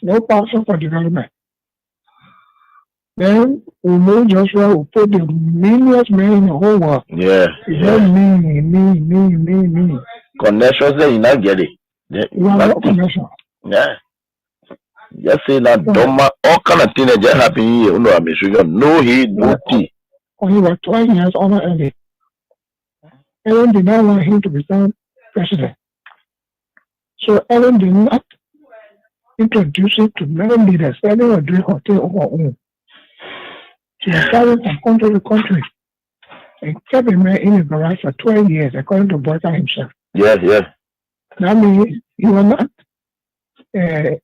no passion for development. Then we know Joshua will put the meanest man in the whole world. Yeah. Me. Connections that you not get it. Connection. Yeah. Just say that Doma, all kind of things that just happen here. You know, I'm sure no he, no tea. He was 12 years older early. Ellen did not want him to become president. So Ellen did not introduce him to many leaders. Ellen was doing her thing on her own. She was traveling from country to country and kept a man in his garage for 12 years, according to Boyka himself. Yes. That means he was not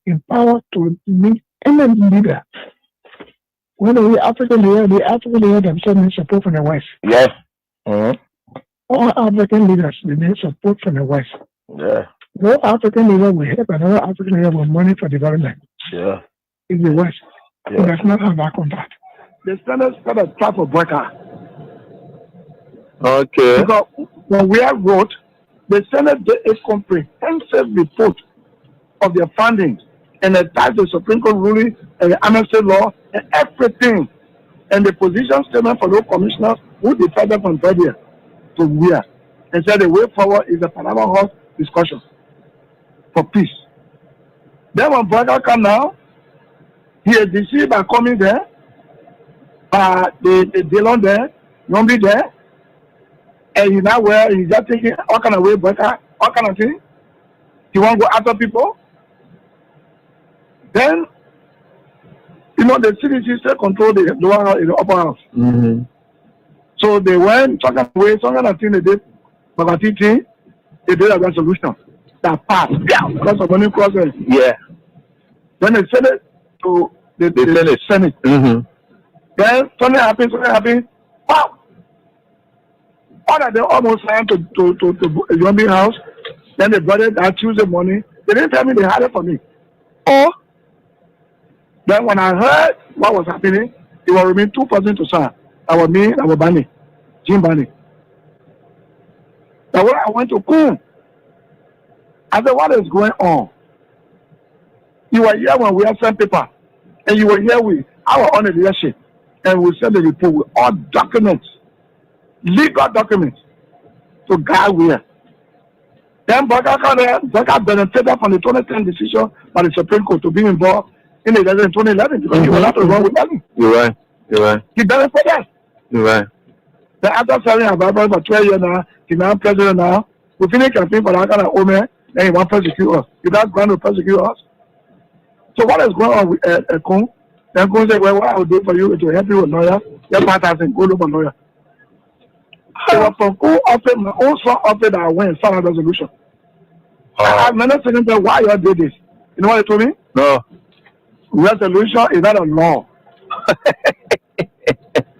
empowered to meet any leader. When the African leader themselves need support from the West. Yes. Mm-hmm. All African leaders need support from the West. Yeah. No African leader will help another African leader with money for development. Yeah. In the West. Yeah. It does not have that contact. The Senate got a trap for Boyka. Okay. Because when we have wrote, the Senate did a comprehensive report of their findings and attached the Supreme Court ruling and the amnesty law and everything. And the position statement for those commissioners who decided from Liberian to where. And said the way forward is the Panama House discussion for peace. Then when Boyka come now, he is deceived by coming there, by the Dillon there, Nombi there, and he now where he's just thinking all kind of way Boyka, all kind of thing. He want to go after people. Then, you know, the CDC still control the lower house, the upper house. Mm-hmm. So they went talking away, some kind of thing they did, but they did a resolution that passed. Yeah, because of money crossing. Yeah. Then they sent it to the Senate. Mm-hmm. Then something happened. Wow! All that they almost signed to Yombi house. Then they brought it that Tuesday morning. They didn't tell me they had it for me. Oh. Then when I heard what was happening, it was remain 2 persons to sign. That was me, that was Bani, Jim Bani. Now when I went to Kun, I said, what is going on? You were here when we had sent paper, and you were here with our own leadership, and we sent the report with all documents, legal documents, to guide where. Then Boyka benefited from the 2010 decision by the Supreme Court to be involved in the election in 2011 because he was not wrong with them. You're right. He benefited. You're right. The Adversarial Adversarial for 12 years now, he's now president now. We finished campaign for that kind of Omer, then he wants to persecute us. He does going to persecute us. So what is going on with Kun? Then Kun said, well, what I will do for you is to help you with lawyer. Get 5,000, go look for lawyer. It was from Kun offered, my own son offered that I went and signed a resolution. I asked many seconds, why you did this? You know what they told me? No. Resolution is not a law.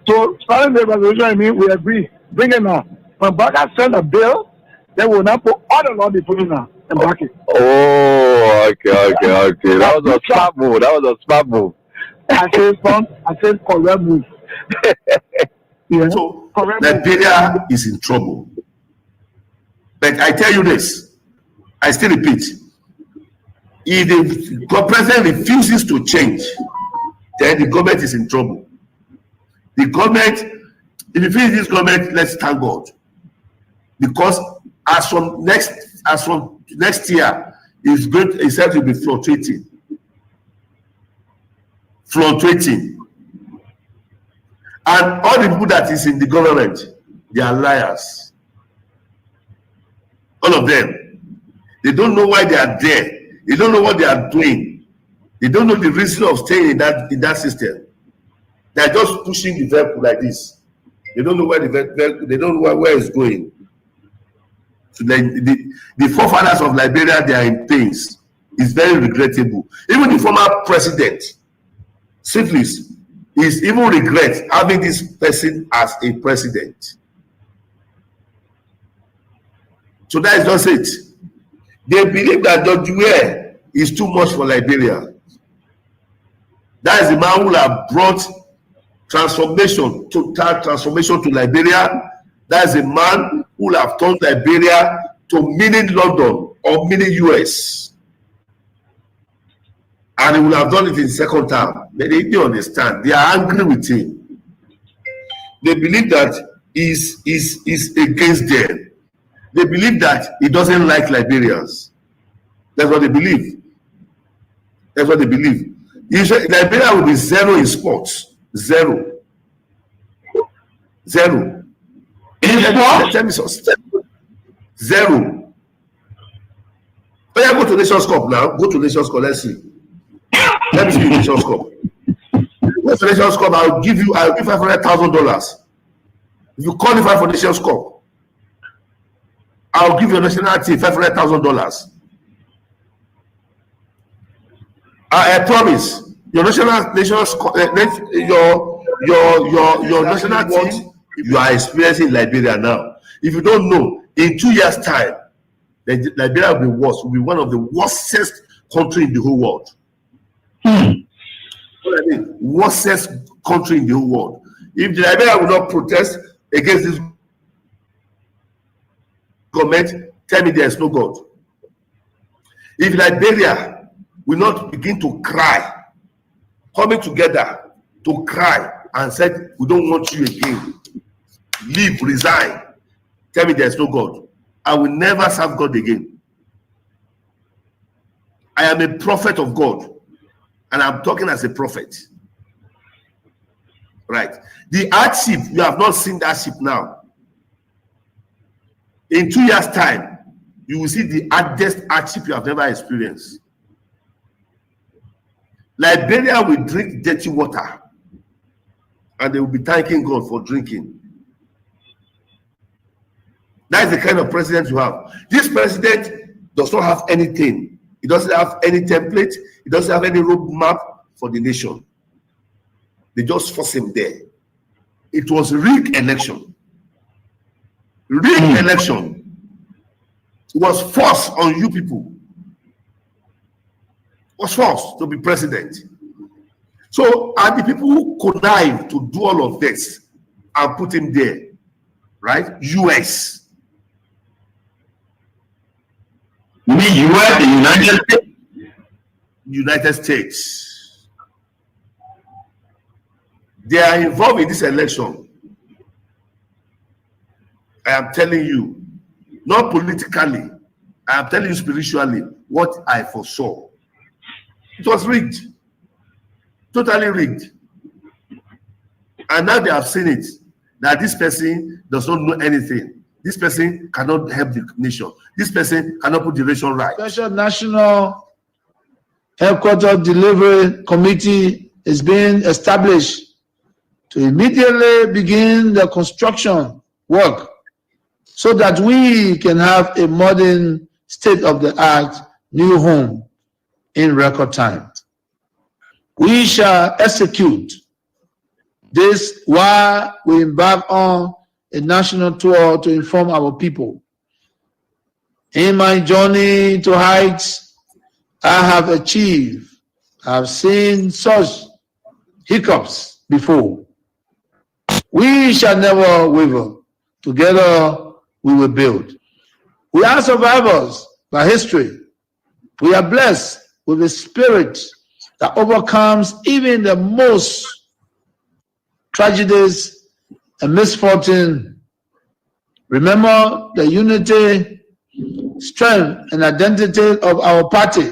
So starting the resolution, I mean, we agree. Bring it now. When Boyka send a bill, they will not put all the law they put in now and back it. Oh, okay. That was a smart move. I said correct move. Yeah. So Liberia is in trouble. But I tell you this, I still repeat, if the president refuses to change, then the government is in trouble. The government, if you finish this government, let's thank God. Because as from next year, it's said to be fluctuating. And all the people that is in the government, they are liars. All of them. They don't know why they are there. They don't know what they are doing. They don't know the reason of staying in that system. They are just pushing the vehicle like this. They don't know where they don't know where it's going. So the forefathers of Liberia, they are in pains. It's very regrettable. Even the former president, Syphilis, is even regret having this person as a president. So that is just it. They believe that Dr. Ware is too much for Liberia. That is the man who have brought total transformation to Liberia. That is a man who have turned Liberia to mini London or mini US. And he will have done it in second term. But they didn't understand. They are angry with him. They believe that he's against them. They believe that he doesn't like Liberians. That's what they believe. That's what they believe. Liberia will be zero in sports. Zero. Zero. In sports? Tell me something. Zero. Oh yeah, go to Nations Cup now. Go to Nations Cup. Let's see. Let me see Nations Cup. Go to Nations Cup. I'll give $500,000. If you qualify for Nations Cup, I'll give your national team $500,000. I promise. Your national team you are experiencing Liberia now. If you don't know, in 2 years' time, Liberia will be worse. Will be one of the worstest country in the whole world. What I mean, worstest country in the whole world. If Liberia will not protest against this government, tell me there is no God. If Liberia will not begin to cry, coming together to cry and said, we don't want you again, leave, resign, tell me there is no God, I will never serve God again. I am a prophet of God, and I'm talking as a prophet. Right. The hardship, you have not seen that ship now. In 2 years' time, you will see the hardest hardship you have never experienced. Liberia will drink dirty water, and they will be thanking God for drinking. That is the kind of president you have. This president does not have anything. He doesn't have any template. He doesn't have any roadmap for the nation. They just force him there. It was rigged election. Rigged election. It was forced on you people. Was forced to be president. So, and the people who connive to do all of this and put him there, right? US. You mean US, the United States? United States. They are involved in this election. I am telling you, not politically, I am telling you spiritually what I foresaw. It was rigged. Totally rigged. And now they have seen it, that this person does not know anything. This person cannot help the nation. This person cannot put the nation right. Special National Headquarters Delivery Committee is being established to immediately begin the construction work so that we can have a modern state-of-the-art new home in record time. We shall execute this while we embark on a national tour to inform our people. In my journey to heights I have achieved, I have seen such hiccups before. We shall never waver. Together we will build. We are survivors by history. We are blessed with a spirit that overcomes even the most tragedies and misfortune. Remember the unity, strength, and identity of our party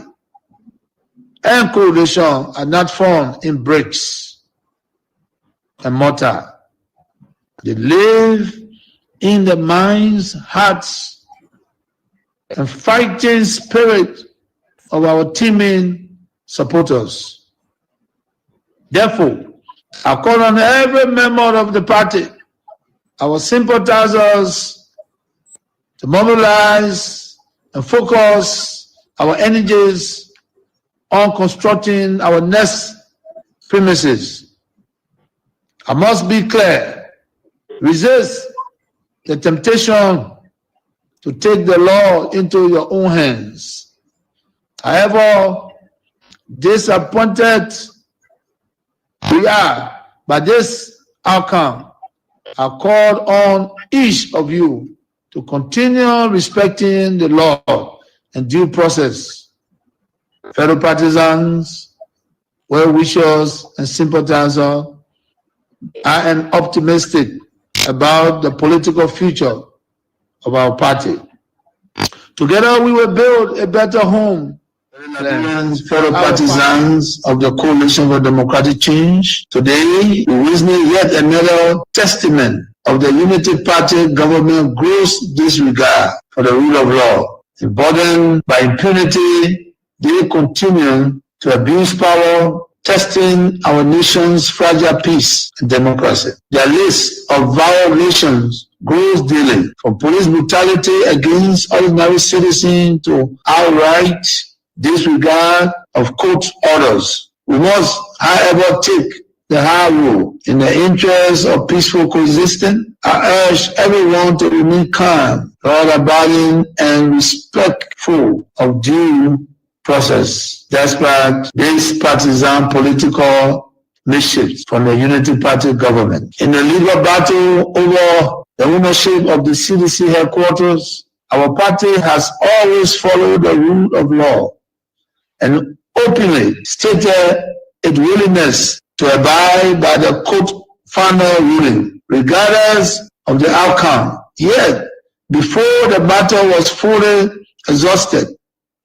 and coalition are not formed in bricks and mortar. They live in the minds, hearts, and fighting spirit of our teaming supporters. Therefore, I call on every member of the party, our sympathizers, to mobilize and focus our energies on constructing our next premises. I must be clear. Resist the temptation to take the law into your own hands. However disappointed we are by this outcome, I called on each of you to continue respecting the law and due process. Fellow partisans, well-wishers and sympathizers are optimistic about the political future of our party. Together we will build a better home. Fellow partisans of the Coalition for Democratic Change, today we witness yet another testament of the Unity Party government gross disregard for the rule of law. Emboldened by impunity, they continue to abuse power, testing our nation's fragile peace and democracy. Their list of violations grows daily, from police brutality against ordinary citizens to outright disregard of court orders. We must, however, take the high road. In the interest of peaceful coexistence, I urge everyone to remain calm, law-abiding, and respectful of due process, despite this partisan political mischief from the Unity Party government. In the legal battle over the ownership of the CDC headquarters, our party has always followed the rule of law and openly stated its willingness to abide by the court final ruling, regardless of the outcome. Yet, before the battle was fully exhausted,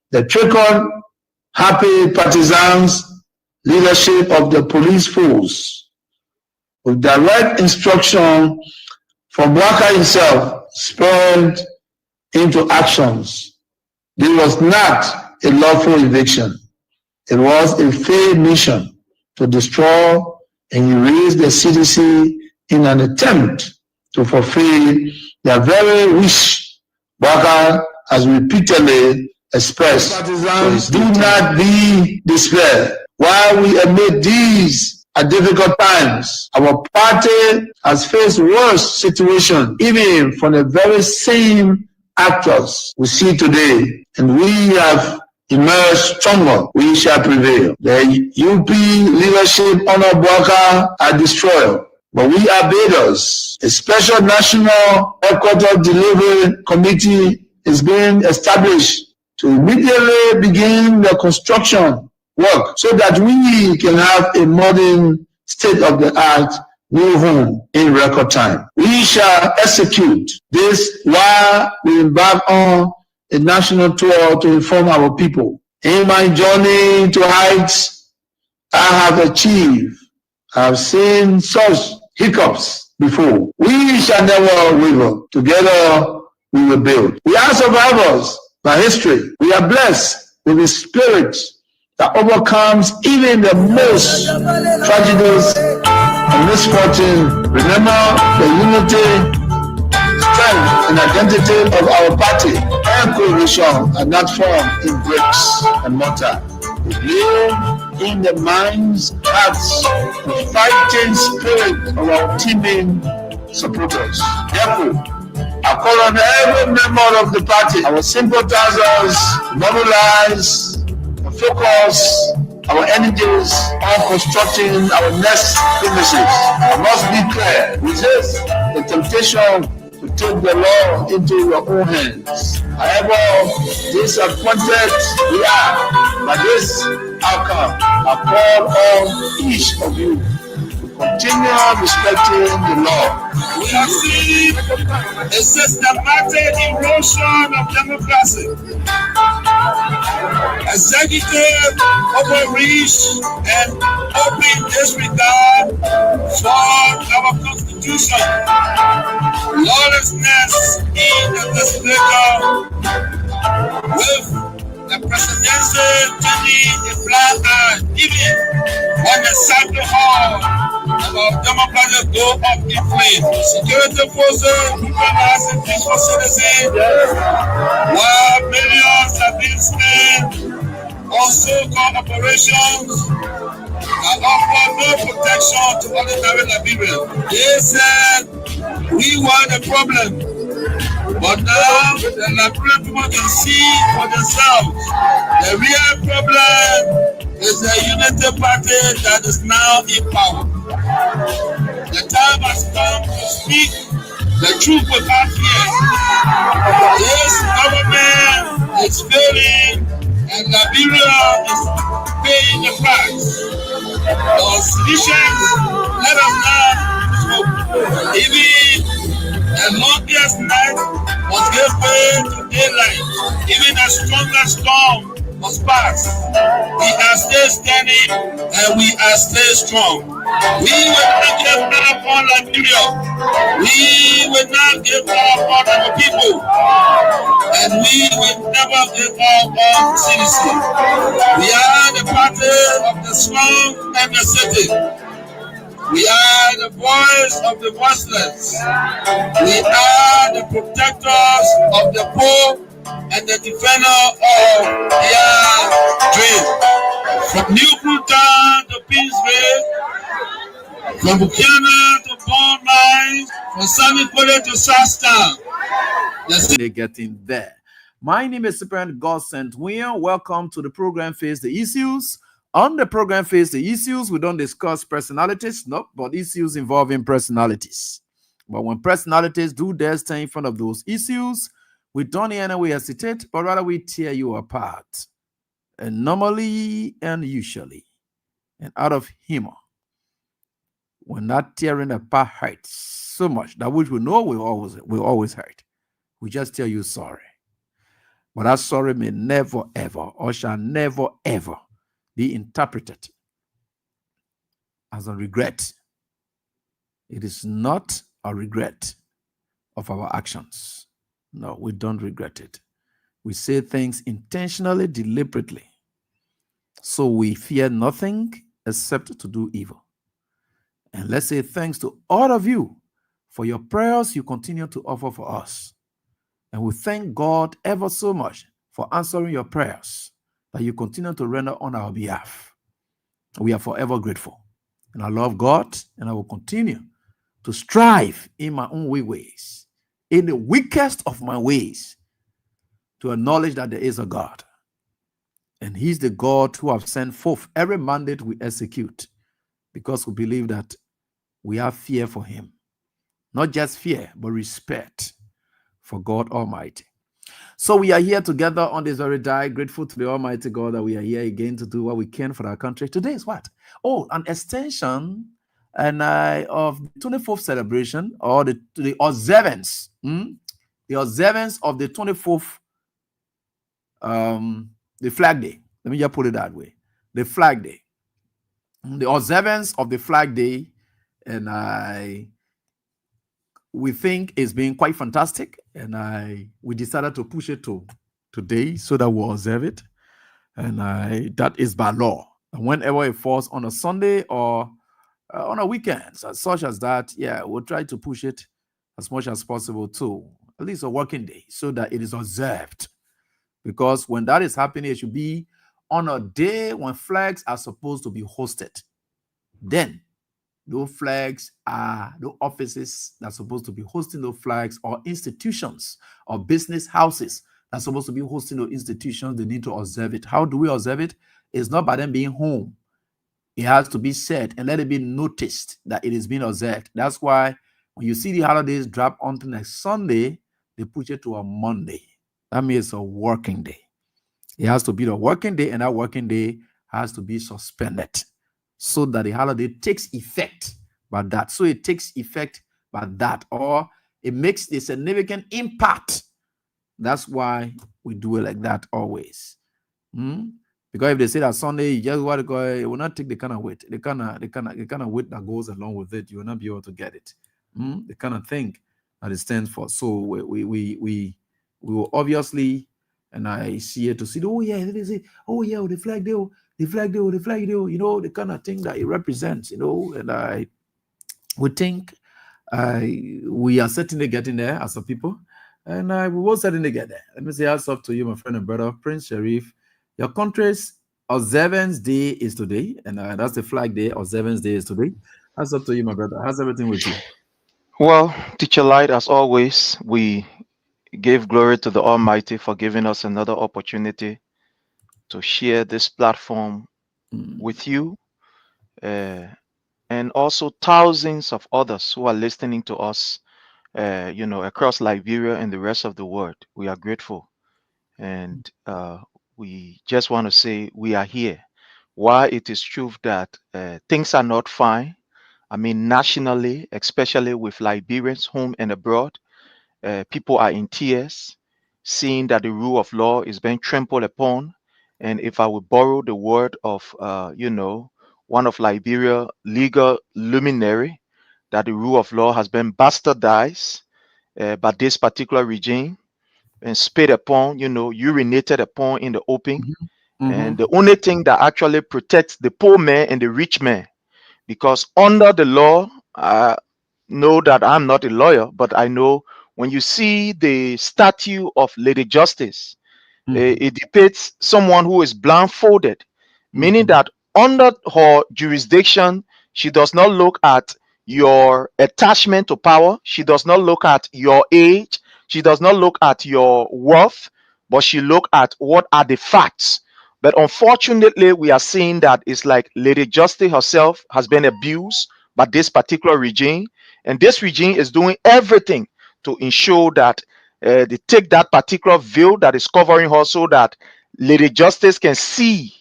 the trickle-happy partisans leadership of the police force, with direct instruction from Waka himself, spurred into actions. This was not a lawful eviction. It was a failed mission to destroy and erase the CDC in an attempt to fulfill their very wish. Waka has repeatedly expressed. Partisans, do not be despaired. While we admit these are difficult times, our party has faced worse situations, even from the very same actors we see today, and we have emerged stronger. We shall prevail. The UP leadership under Waka are destroyed, but we are builders. A special national headquarters delivery committee is being established to immediately begin the construction work so that we can have a modern state-of-the-art new home in record time. We shall execute this while we embark on a national tour to inform our people. In my journey to heights I have achieved, I have seen such hiccups before. We shall never waver. Together we will build. We are survivors by history. We are blessed with the spirit that overcomes even the most tragedies and misfortune. Remember the unity, strength, and identity of our party and coalition are not formed in bricks and mortar. We live in the minds, hearts, and fighting spirit of our teaming supporters. Therefore, I call on every member of the party, our sympathizers, to mobilize and focus our energies on constructing our next premises. I must be clear, resist the temptation to take the law into your own hands. However disappointed we are by this outcome, I call on each of you to continue respecting the law. We have seen a systematic erosion of democracy. Executive overreach and open disregard for our constitution. Lawlessness in the legislature with the presidency turning a blind eye, even when the sacred hall of our democracy go up in flames. Security forces brutalizing peaceful citizens, while millions have been spent on so-called operations that offer no protection to ordinary Liberians. They said we were the problem. But now the Liberian people can see for themselves. The real problem is the Unity Party that is now in power. The time has come to speak the truth without fear. This government is failing and Liberia is paying the price. Our citizens, let us now hope. Even the longest night must give way to daylight. Even the strongest storm must pass. We are still standing and we are still strong. We will not give up on Liberia. We will not give up on our people. And we will never give up on citizens. We are the party of the strong and the city. We are the voice of the voiceless. We are the protectors of the poor and the defender of their dream. From New Bhutan to Peaceville, from Buchanan to Bond Mines, from Samipole to Shasta. They're getting there. My name is Superintendent God Sent William. Welcome to the program Face the Issues. On the program Face the Issues, we don't discuss personalities, no, but issues involving personalities. But when personalities do their thing in front of those issues, we don't in any way hesitate, but rather we tear you apart. And normally and usually, and out of humor, when that tearing apart hurts so much that which we know will always hurt, we just tell you sorry. But that sorry may never ever or shall never ever be interpreted as a regret. It is not a regret of our actions. No, we don't regret it. We say things intentionally, deliberately. So we fear nothing except to do evil. And let's say thanks to all of you for your prayers you continue to offer for us. And we thank God ever so much for answering your prayers that you continue to render on our behalf. We are forever grateful. And I love God, and I will continue to strive in my own ways, in the weakest of my ways, to acknowledge that there is a God. And He's the God who has sent forth every mandate we execute, because we believe that we have fear for Him. Not just fear, but respect for God Almighty. So we are here together on this very day, grateful to the Almighty God that we are here again to do what we can for our country. Today is what? Oh, an extension of the 24th celebration, or the observance. The observance of the 24th, the Flag Day. Let me just put it that way. The Flag Day. The observance of the Flag Day, and we think it's been quite fantastic, and we decided to push it to today so that we'll observe it, and that is by law. And whenever it falls on a Sunday or on a weekend, such as that, yeah, we'll try to push it as much as possible to at least a working day so that it is observed. Because when that is happening, it should be on a day when flags are supposed to be hosted. Then those flags are the offices that are supposed to be hosting those flags, or institutions or business houses that are supposed to be hosting those institutions. They need to observe it. How do we observe it? It's not by them being home. It has to be said and let it be noticed that it is being observed. That's why when you see the holidays drop onto next Sunday, they push it to a Monday. That means a working day. It has to be the working day, and that working day has to be suspended, so that the holiday takes effect by that. So it takes effect by that, or it makes a significant impact. That's why we do it like that always. Because if they say that Sunday, you just want to go, it will not take the kind of weight. The kind of weight that goes along with it, you will not be able to get it. The kind of thing that it stands for. So we will obviously, and I see it to see, oh yeah, they say, oh yeah, the flag day. The flag day, the kind of thing that it represents, and we think we are certainly getting there as a people, and we will certainly get there. Let me say hats off to you, my friend and brother, Prince Sharif. Your country's observance day is today, and that's the Flag Day. Observance day is today. Hats up to you, my brother. How's everything with you? Well, Teacher Light, as always, we give glory to the Almighty for giving us another opportunity to share this platform with you, and also thousands of others who are listening to us, across Liberia and the rest of the world. We are grateful, and we just want to say we are here. while it is true that things are not fine, I mean, nationally, especially with Liberians home and abroad, people are in tears, seeing that the rule of law is being trampled upon. And if I would borrow the word of, one of Liberia legal luminary, that the rule of law has been bastardized by this particular regime and spit upon, urinated upon in the open. And the only thing that actually protects the poor man and the rich man, because under the law, I know that I'm not a lawyer, but I know when you see the statue of Lady Justice, it depicts someone who is blindfolded, meaning that under her jurisdiction, she does not look at your attachment to power, she does not look at your age, she does not look at your worth, but she look at what are the facts. But unfortunately, we are seeing that it's like Lady Justice herself has been abused by this particular regime, and this regime is doing everything to ensure that they take that particular veil that is covering her so that Lady Justice can see,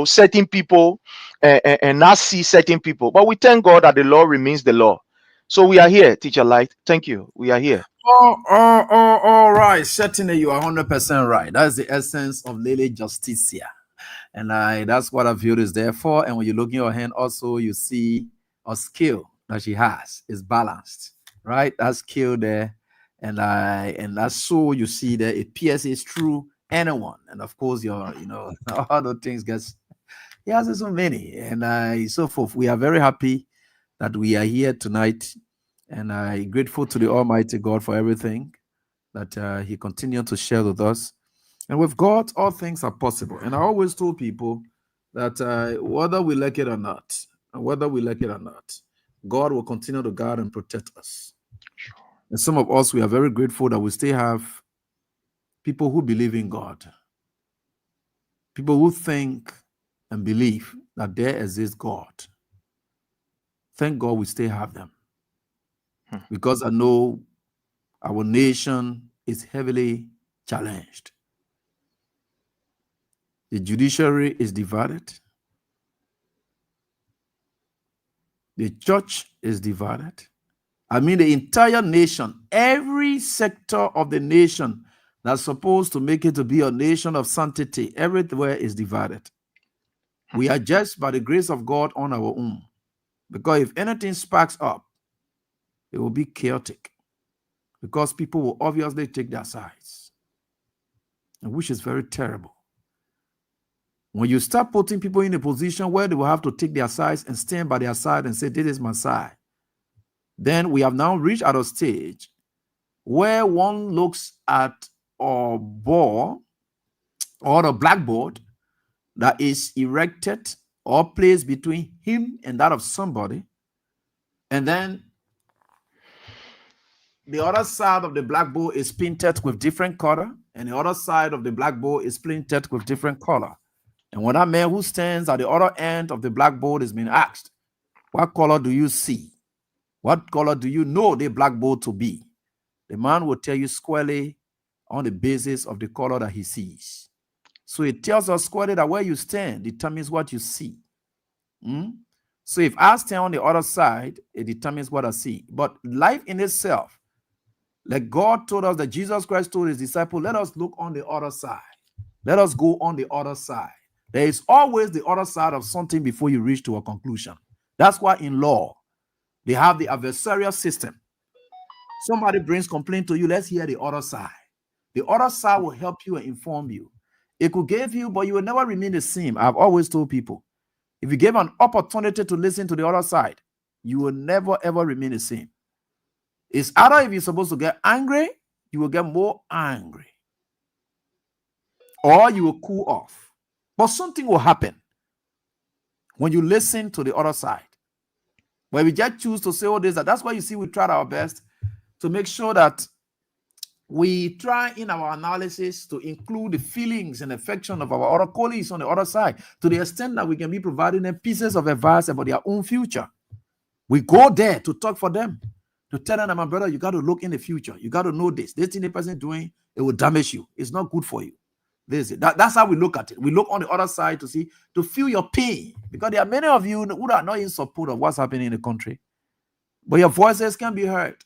certain people and not see certain people. But we thank God that the law remains the law. So we are here, Teacher Light. Thank you. We are here. All right. Certainly, you are 100% right. That's the essence of Lady Justicia. And that's what a view is there for. And when you look in your hand, also, you see a skill that she has is balanced, right? That skill there. And that's so you see that it pierces through anyone. And of course, all those things he has so many. And so forth. We are very happy that we are here tonight. And I'm grateful to the Almighty God for everything that He continued to share with us. And with God, all things are possible. And I always told people that whether we like it or not, God will continue to guard and protect us. And some of us, we are very grateful that we still have people who believe in God, people who think and believe that there exists God. Thank God we still have them. Because I know our nation is heavily challenged. The judiciary is divided. The church is divided. I mean, the entire nation, every sector of the nation that's supposed to make it to be a nation of sanctity, everywhere is divided. We are just by the grace of God on our own. Because if anything sparks up, it will be chaotic. Because people will obviously take their sides, which is very terrible. When you start putting people in a position where they will have to take their sides and stand by their side and say, this is my side, then we have now reached at a stage where one looks at a board or a blackboard that is erected or placed between him and that of somebody, and then the other side of the blackboard is painted with different color, and the other side of the blackboard is painted with different color. And when that man who stands at the other end of the blackboard is being asked, what color do you see? What color do you know the blackboard to be? The man will tell you squarely on the basis of the color that he sees. So it tells us squarely that where you stand determines what you see. So if I stand on the other side, it determines what I see. But life in itself, like God told us that Jesus Christ told his disciples, let us look on the other side. Let us go on the other side. There is always the other side of something before you reach to a conclusion. That's why in law, they have the adversarial system. Somebody brings complaint to you, let's hear the other side. The other side will help you and inform you. It could give you, but you will never remain the same. I've always told people, if you give an opportunity to listen to the other side, you will never, ever remain the same. It's either if you're supposed to get angry, you will get more angry, or you will cool off. But something will happen when you listen to the other side. When we just choose to say all this, that's why you see we tried our best to make sure that we try in our analysis to include the feelings and affection of our other colleagues on the other side, to the extent that we can be providing them pieces of advice about their own future. We go there to talk for them, to tell them, my brother, you got to look in the future. You got to know this. This thing the person is doing, it will damage you. It's not good for you. This is it. That's how we look at it. We look on the other side to feel your pain, because there are many of you who are not in support of what's happening in the country, but your voices can be heard.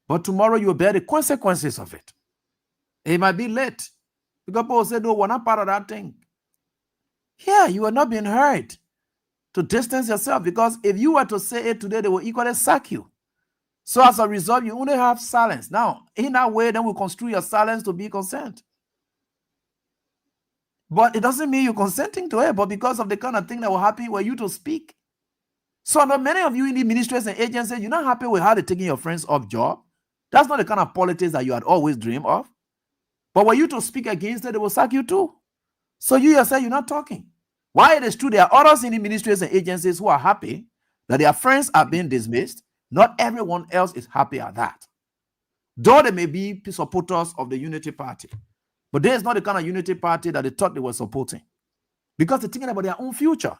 But tomorrow you will bear the consequences of it. It might be late, because Paul said, "No, we're not part of that thing." Yeah, you are not being heard. To distance yourself, because if you were to say it today, they will equally sack you. So as a result, you only have silence. Now, in that way, then we construe your silence to be consent. But it doesn't mean you're consenting to it, but because of the kind of thing that will happen were you to speak. So I know many of you in the ministries and agencies, you're not happy with how they're taking your friends off job. That's not the kind of politics that you had always dreamed of. But were you to speak against it, they will sack you too. So you yourself, you're not talking. Why it is true, there are others in the ministries and agencies who are happy that their friends are being dismissed. Not everyone else is happy at that. Though they may be supporters of the Unity Party, but there is not the kind of Unity Party that they thought they were supporting, because they're thinking about their own future.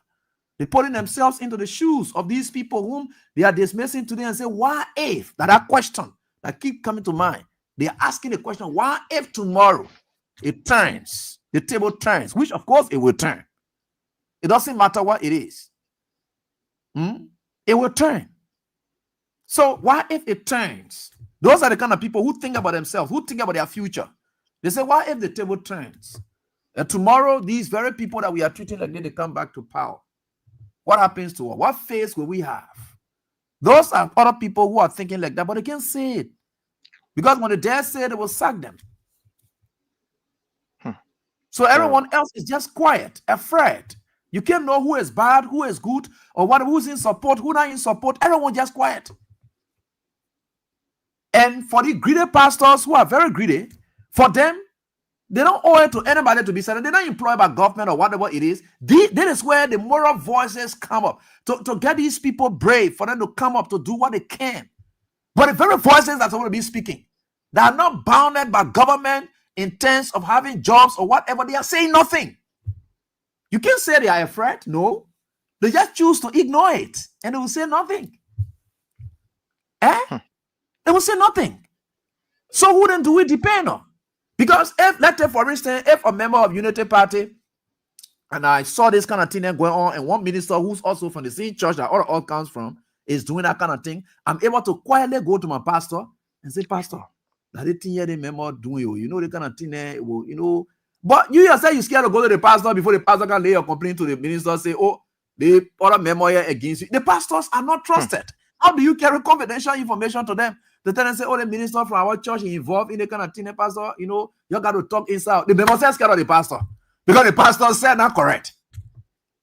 They're putting themselves into the shoes of these people whom they are dismissing today and say, "Why if?" That question that keep coming to mind. They are asking the question, why if tomorrow it turns, the table turns, which of course it will turn. It doesn't matter what it is. It will turn. So why if it turns? Those are the kind of people who think about themselves, who think about their future. They say, why if the table turns? And tomorrow, these very people that we are treating like they come back to power. What happens to us? What face will we have? Those are other people who are thinking like that, but they can't say it. Because when they dare say it, they will sack them. So everyone else is just quiet, afraid. You can't know who is bad, who is good, or who's in support, who not in support. Everyone just quiet. And for the greedy pastors who are very greedy, for them, they don't owe it to anybody to be silent. They're not employed by government or whatever it is. That is where the moral voices come up to get these people brave, for them to come up to do what they can. But the very voices that's going to be speaking, they are not bounded by government in terms of having jobs or whatever. They are saying nothing. You can't say they are afraid. No. They just choose to ignore it, and they will say nothing. They will say nothing. So who then do we depend on? Because if, let's say for instance, if a member of Unity Party, and I saw this kind of thing going on, and one minister who's also from the same church that all comes from is doing that kind of thing, I'm able to quietly go to my pastor and say, "Pastor, that thing here they remember doing you know the kind of thing there, you know." But you yourself, you scared to go to the pastor before the pastor can lay your complaint to the minister, say, "Oh, the other member here against you." The pastors are not trusted. How do you carry confidential information to them? The tenant say, "Oh, the minister from our church is involved in the kind of thing, pastor, you know, you got to talk inside." The member says scared of the pastor because the pastor said not correct.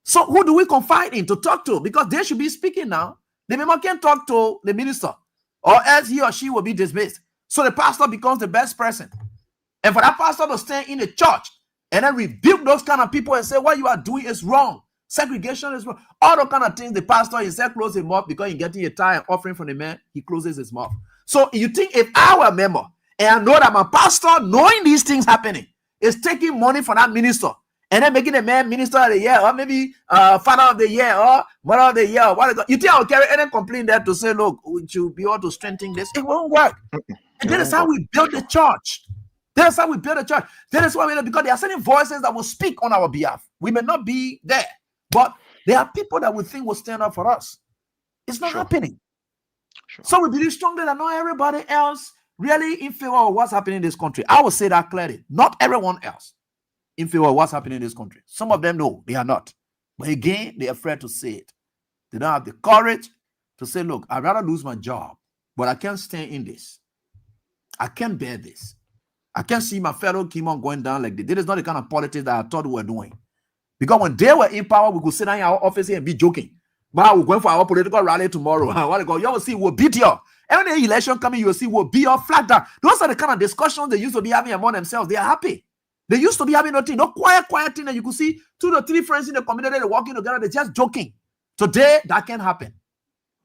So who do we confide in to talk to? Because they should be speaking now. The member can't talk to the minister, or else he or she will be dismissed. So the pastor becomes the best person. And for that pastor to stay in the church and then rebuke those kind of people and say, "What you are doing is wrong. Segregation is wrong." All the kind of things, the pastor himself closes his mouth because he's getting a tithe and offering from the man. He closes his mouth. So you think if I were a member and I know that my pastor, knowing these things happening, is taking money from that minister and then making a man minister of the year, or maybe father of the year, or mother of the year, or whatever, you think I'll carry any complaint there to say, "Look, we should be able to strengthen this"? It won't work. And that is how we build the church. That is how we build the church. That is why we know, because there are certain voices that will speak on our behalf. We may not be there, but there are people that we think will stand up for us. It's not happening. So we believe strongly that not everybody else really in favor of what's happening in this country. I will say that clearly. Not everyone else in favor of what's happening in this country. Some of them know they are not. But again, they're afraid to say it. They don't have the courage to say, "Look, I'd rather lose my job, but I can't stay in this. I can't bear this. I can't see my fellow keep on going down like this." This is not the kind of politics that I thought we were doing. Because when they were in power, we could sit down in our office here and be joking. But we're going for our political rally tomorrow. You will see we'll beat you. Every election coming, you will see we'll be your flag down. Those are the kind of discussions they used to be having among themselves. They are happy. They used to be having nothing, no quiet thing. And you could see 2 to 3 friends in the community, they're walking together, they're just joking. Today, that can't happen.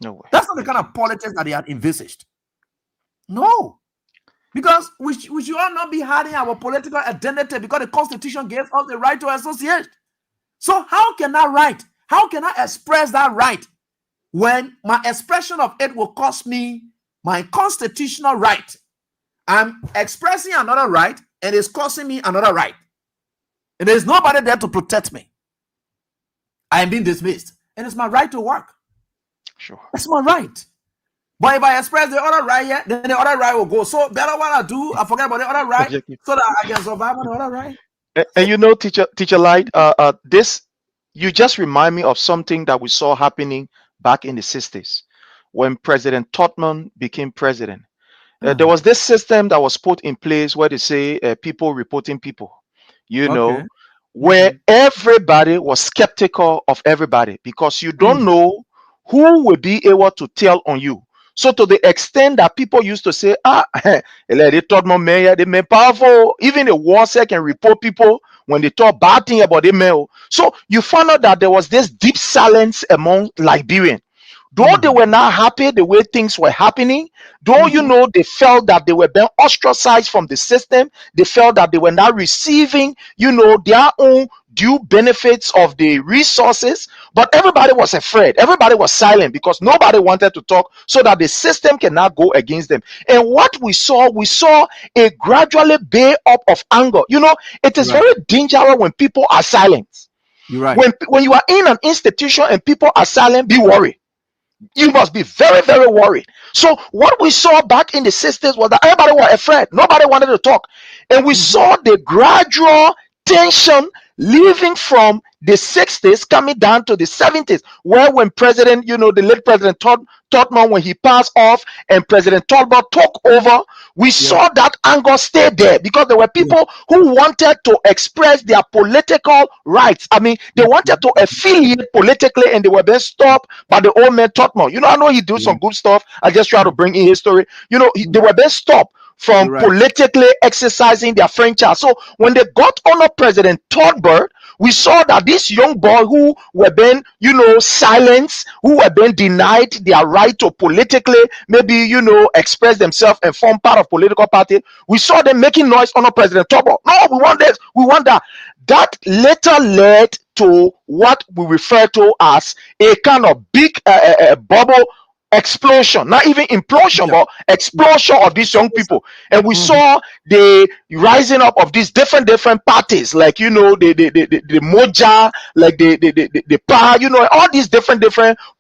No way. That's not the kind of politics that they had envisaged. No. Because we should all not be hiding our political identity, because the Constitution gives us the right to associate. So how can I write? How can I express that right when my expression of it will cost me my constitutional right? I'm expressing another right and it's costing me another right. And there's nobody there to protect me. I am being dismissed. And it's my right to work. Sure. That's my right. But if I express the other right here, then the other right will go. So better what I do, I forget about the other right so that I can survive on the other right. And you know, teacher Light, this, you just remind me of something that we saw happening back in the 60s when President Totman became president. There was this system that was put in place where they say people reporting people, you know, where everybody was skeptical of everybody because you don't know who will be able to tell on you. So to the extent that people used to say, they thought more mayor, they may powerful, even the warsack can report people when they talk bad thing about the mail. So you found out that there was this deep silence among Liberians. Though they were not happy the way things were happening, though you know they felt that they were being ostracized from the system, they felt that they were not receiving, you know, their own due benefits of the resources, but everybody was afraid. Everybody was silent because nobody wanted to talk so that the system cannot go against them. And what we saw a gradually build up of anger. You know, it is very dangerous when people are silent. You're right. When you are in an institution and people are silent, be worried. You must be very, very worried. So what we saw back in the 60s was that everybody was afraid. Nobody wanted to talk. And we saw the gradual tension leaving from the 60s coming down to the 70s, where when President, you know, the late President Totman, when he passed off and President Talbot took over, we saw that anger stay there because there were people who wanted to express their political rights. I mean, they wanted to affiliate politically and they were being stopped by the old man Totman. You know, I know he did some good stuff. I just try to bring in his story. You know, they were being stopped from politically exercising their franchise. So when they got under President Talbot, we saw that this young boy who were being, you know, silenced, who were being denied their right to politically, maybe, you know, express themselves and form part of political party, we saw them making noise under President Talbot. No, we want this, we want that. That later led to what we refer to as a kind of big bubble explosion, not even implosion, but explosion of these young people. And we saw the rising up of these different parties, like, you know, the Moja, like the PA, you know, all these different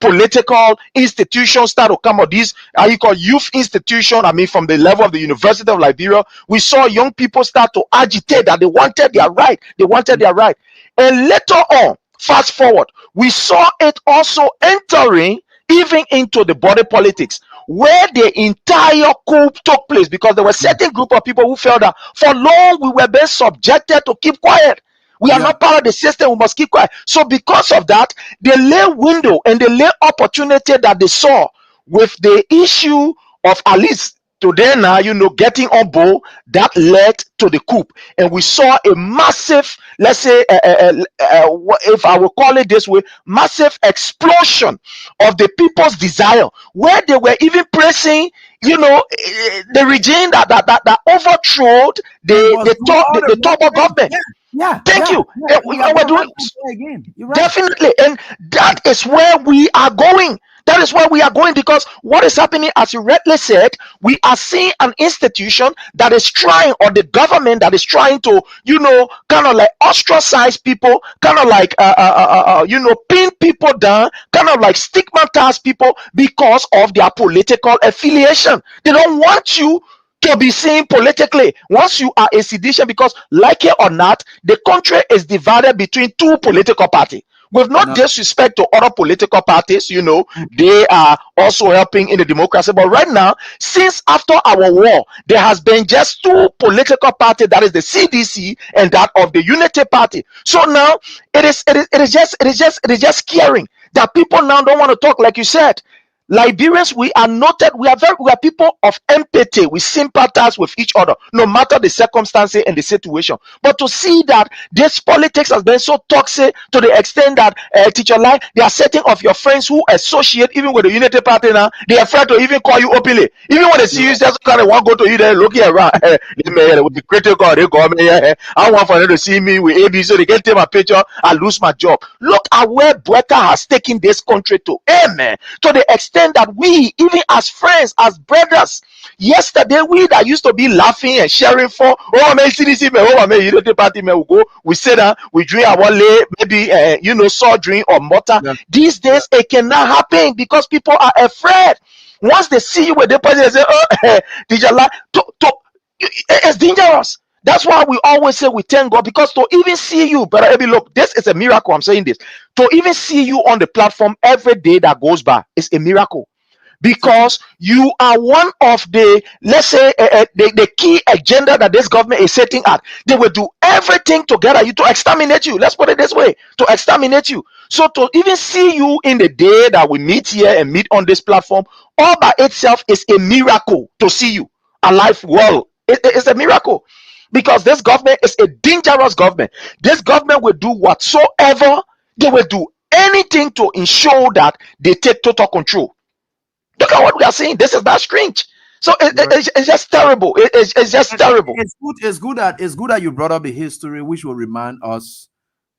political institutions start to come out. These are you call youth institution. I mean, from the level of the University of Liberia, we saw young people start to agitate that they wanted their right. They wanted their right. And later on, fast forward, we saw it also entering even into the body politics, where the entire coup took place, because there were certain group of people who felt that for long we were being subjected to keep quiet. We are not part of the system, we must keep quiet. So because of that, the lay window and the lay opportunity that they saw with the issue of at least today now, you know, getting on board, that led to the coup. And we saw a massive, let's say, if I will call it this way, massive explosion of the people's desire, where they were even pressing, you know, the regime that overthrew the top government. Thank you. We're doing again. Definitely. And that is where we are going. That is where we are going, because what is happening, as you rightly said, we are seeing an institution that is trying, or the government that is trying to, you know, kind of like ostracize people, kind of like, you know, pin people down, kind of like stigmatize people because of their political affiliation. They don't want you to be seen politically once you are a sedition, because like it or not, the country is divided between two political parties. With no disrespect to other political parties, you know, they are also helping in the democracy. But right now, since after our war, there has been just two political parties, that is the CDC and that of the Unity Party. So now it is just scaring that people now don't want to talk, like you said. Liberians, we are noted, we are people of empathy. We sympathize with each other, no matter the circumstances and the situation. But to see that this politics has been so toxic to the extent that, teacher Light, they are setting of your friends who associate even with the Unity Party now, they are afraid to even call you openly. Even when they see you, just kind of want to go to you there looking around. They will be critical. They go, I want for them to see me with AB, so they can take my picture, I lose my job. Look at where Breka has taken this country to. Amen. To the extent understand that we, even as friends, as brothers, yesterday we that used to be laughing and sharing for, oh man, CDC, man, oh man, you know the party, man, we go, we sit down, we drink our lay, maybe soft drink or mortar. Yeah. These days it cannot happen because people are afraid. Once they see you with the person, they say, oh, did you like it's dangerous. That's why we always say we thank God, because to even see you, but look, this is a miracle. I'm saying this. To even see you on the platform every day that goes by is a miracle, because you are one of the, let's say, the key agenda that this government is setting at. They will do everything together to exterminate you. Let's put it this way, to exterminate you. So to even see you in the day that we meet here and meet on this platform, all by itself is a miracle. To see you alive, well, it's a miracle. Because this government is a dangerous government. This government will do whatsoever. They will do anything to ensure that they take total control. Look at what we are seeing. This is not strange. So it's just terrible. It's just terrible. It's good that you brought up the history, which will remind us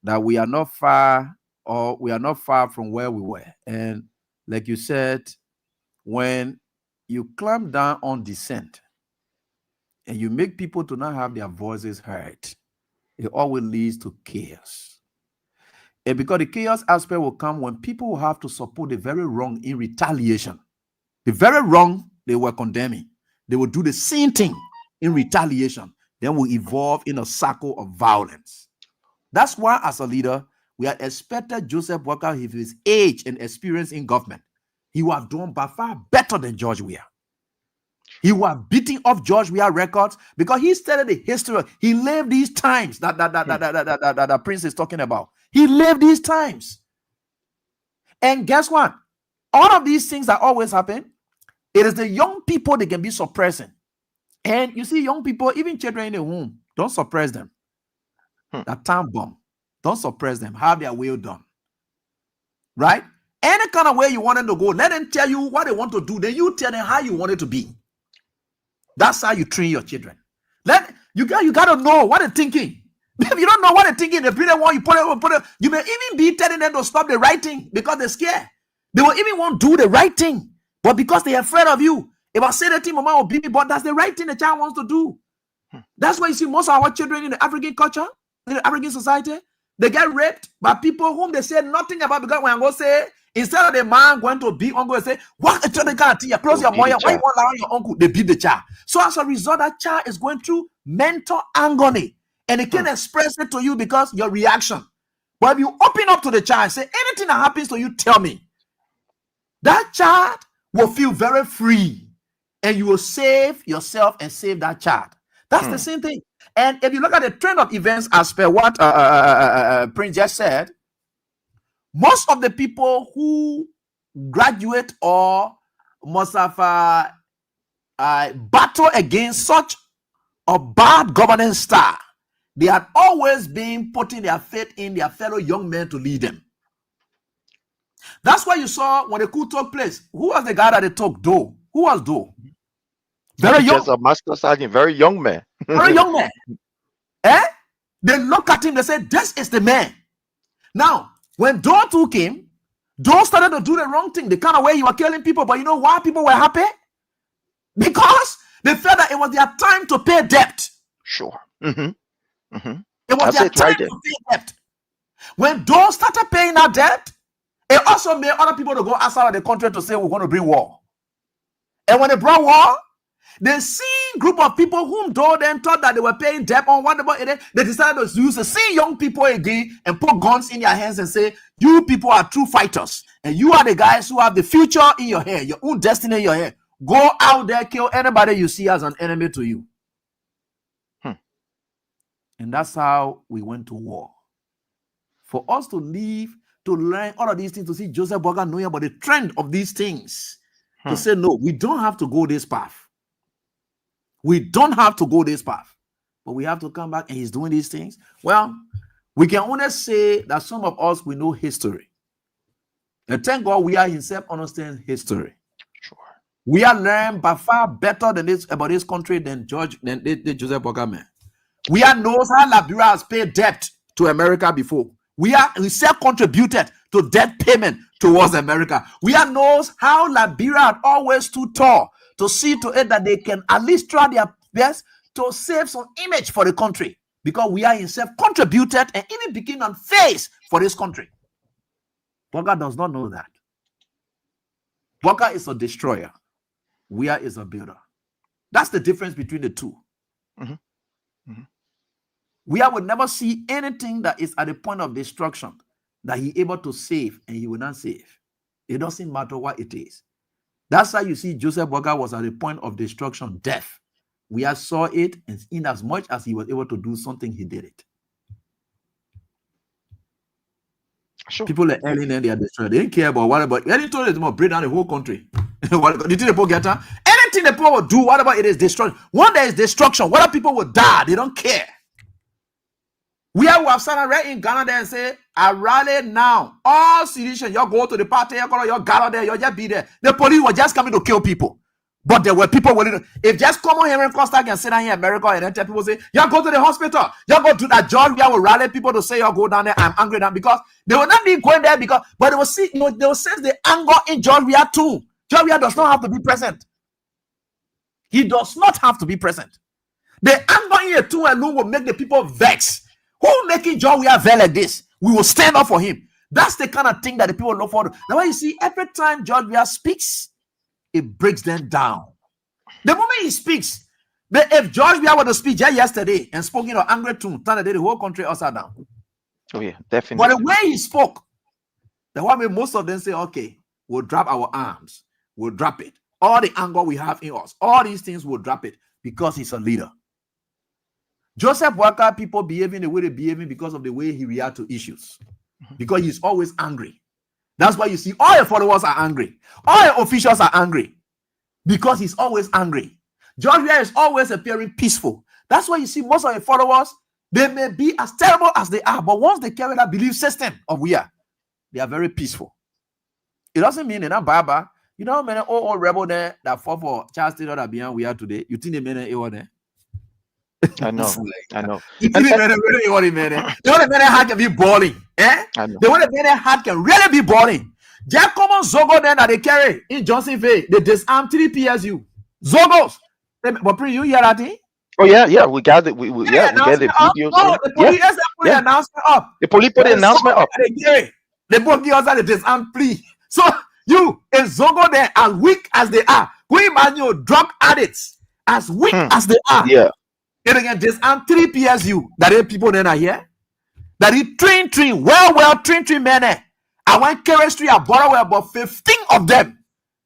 that we are not far from where we were. And like you said, when you clamp down on dissent and you make people to not have their voices heard, it always leads to chaos. And because the chaos aspect will come when people will have to support the very wrong in retaliation. The very wrong they were condemning, they will do the same thing in retaliation. Then will evolve in a circle of violence. That's why, as a leader, we had expected Joseph Walker, with his age and experience in government, he would have done by far better than George Weah. He was beating off George Weah records because he started the history. He lived these times that Prince is talking about. He lived these times. And guess what? All of these things that always happen, it is the young people that can be suppressing. And you see, young people, even children in the home, don't suppress them. That time bomb, don't suppress them. Have their will done. Right? Any kind of way you want them to go, let them tell you what they want to do. Then you tell them how you want it to be. That's how you train your children. You got to know what they're thinking. If you don't know what they're thinking, the brilliant one, you may even be telling them to stop the right thing because they're scared. They will even want to do the right thing, but because they're afraid of you. If I say that thing, mama will beat me, but that's the right thing the child wants to do. That's why you see most of our children in the African culture, in the African society, they get raped by people whom they say nothing about. Because when I go say, instead of the man going to beat uncle and say, what a child can't you close your mouth, why you want to allow your uncle? They beat the child. So as a result, that child is going through mental agony. And it can express it to you because your reaction. But if you open up to the child and say, anything that happens to you, tell me. That child will feel very free. And you will save yourself and save that child. That's the same thing. And if you look at the trend of events as per what Prince just said, most of the people who graduate or must have battle against such a bad governance style, they had always been putting their faith in their fellow young men to lead them. That's why you saw when the coup took place. Who was the guy that they took? Doe. Who was Doe? Very young. Just a master sergeant, very young man. Very young man. They look at him, they say, this is the man. Now, when Doe took him, Doe started to do the wrong thing, the kind of way you were killing people. But you know why people were happy? Because they felt that it was their time to pay debt. Sure. It was their time to pay debt. When Doe started paying that debt, it also made other people to go outside of the country to say we're going to bring war. And when they brought war, the same group of people whom Doe then thought that they were paying debt on whatever it is, they decided to use the same young people again and put guns in their hands and say, you people are true fighters. And you are the guys who have the future in your hair, your own destiny in your hair. Go out there, kill anybody you see as an enemy to you. And that's how we went to war. For us to leave, to learn all of these things, to see Joseph Boga knowing about the trend of these things, to say, no, we don't have to go this path. We don't have to go this path. But we have to come back and he's doing these things. Well, we can only say that some of us, we know history. And thank God we are himself understands history. Sure. We are learned by far better than this about this country than Joseph Boga man. We are knows how Liberia has paid debt to America before. We self-contributed to debt payment towards America. We knows how Liberia had always stood tall to see to it that they can at least try their best to save some image for the country, because we are himself contributed and even became on face for this country. Walker does not know that. Walker is a destroyer. We are is a builder. That's the difference between the two. We would never see anything that is at the point of destruction that he able to save and he will not save. It doesn't matter what it is. That's why you see Joseph Walker was at the point of destruction, death. We saw it, and in as much as he was able to do something, he did it. Sure. People are earning and they are destroyed. They didn't care about what about any told them break down the whole country. What did the people get her? Anything the people will do, whatever it is destruction. When there is destruction, whether people will die, they don't care. We have started right in Ghana there and say, I rally now. All sedition, you go to the party, you gather there, you just be there. The police were just coming to kill people. But there were people willing to, if just come on here and Costa can sit down here in America and then tell people say, you go to the hospital, you go to that Georgia will rally people to say you go down there, I'm angry down, because they will not be going there because, but they will see, they will sense the anger in Georgia too. Georgia does not have to be present. He does not have to be present. The anger in here too alone will make the people vex. Who making Georgia vex like this? We will stand up for him. That's the kind of thing that the people look for. Now you see, every time Georgia speaks, it breaks them down. The moment he speaks, but if George Weah were to speak just yesterday and spoke in an angry tone, the whole country upside down. Oh yeah, definitely. But the way he spoke, the one way most of them say, okay, we'll drop our arms, we'll drop it. All the anger we have in us, all these things will drop it because he's a leader. Joseph Walker, people behaving the way they behaving because of the way he reacts to issues. Because he's always angry. That's why you see all your followers are angry. All your officials are angry because he's always angry. Georgia is always appearing peaceful. That's why you see most of your followers, they may be as terrible as they are, but once they carry that belief system of we are, they are very peaceful. It doesn't mean they're not baba. You know how many old rebel there that fought for Charles Taylor that beyond we are today? You think they made an there? I know. I know. You think they made a heart can be boiling. Eh? The way they made a heart can really be boiling. Jack common Zogo then that they carry in Johnson Bay, they disarm 3 PSU. Zogos. But you hear that thing? Oh yeah, we got it. We get the videos. No, the police put the announcement up. The police put the announcement up. They both give us the disarm plea. So you and Zogo there, as weak as they are, we imagine you drug addicts, as weak as they are. Yeah. And again, disarm 3 PSU. That is people then are here. That is train, well train men. I went carry street, I borrow about 15 of them.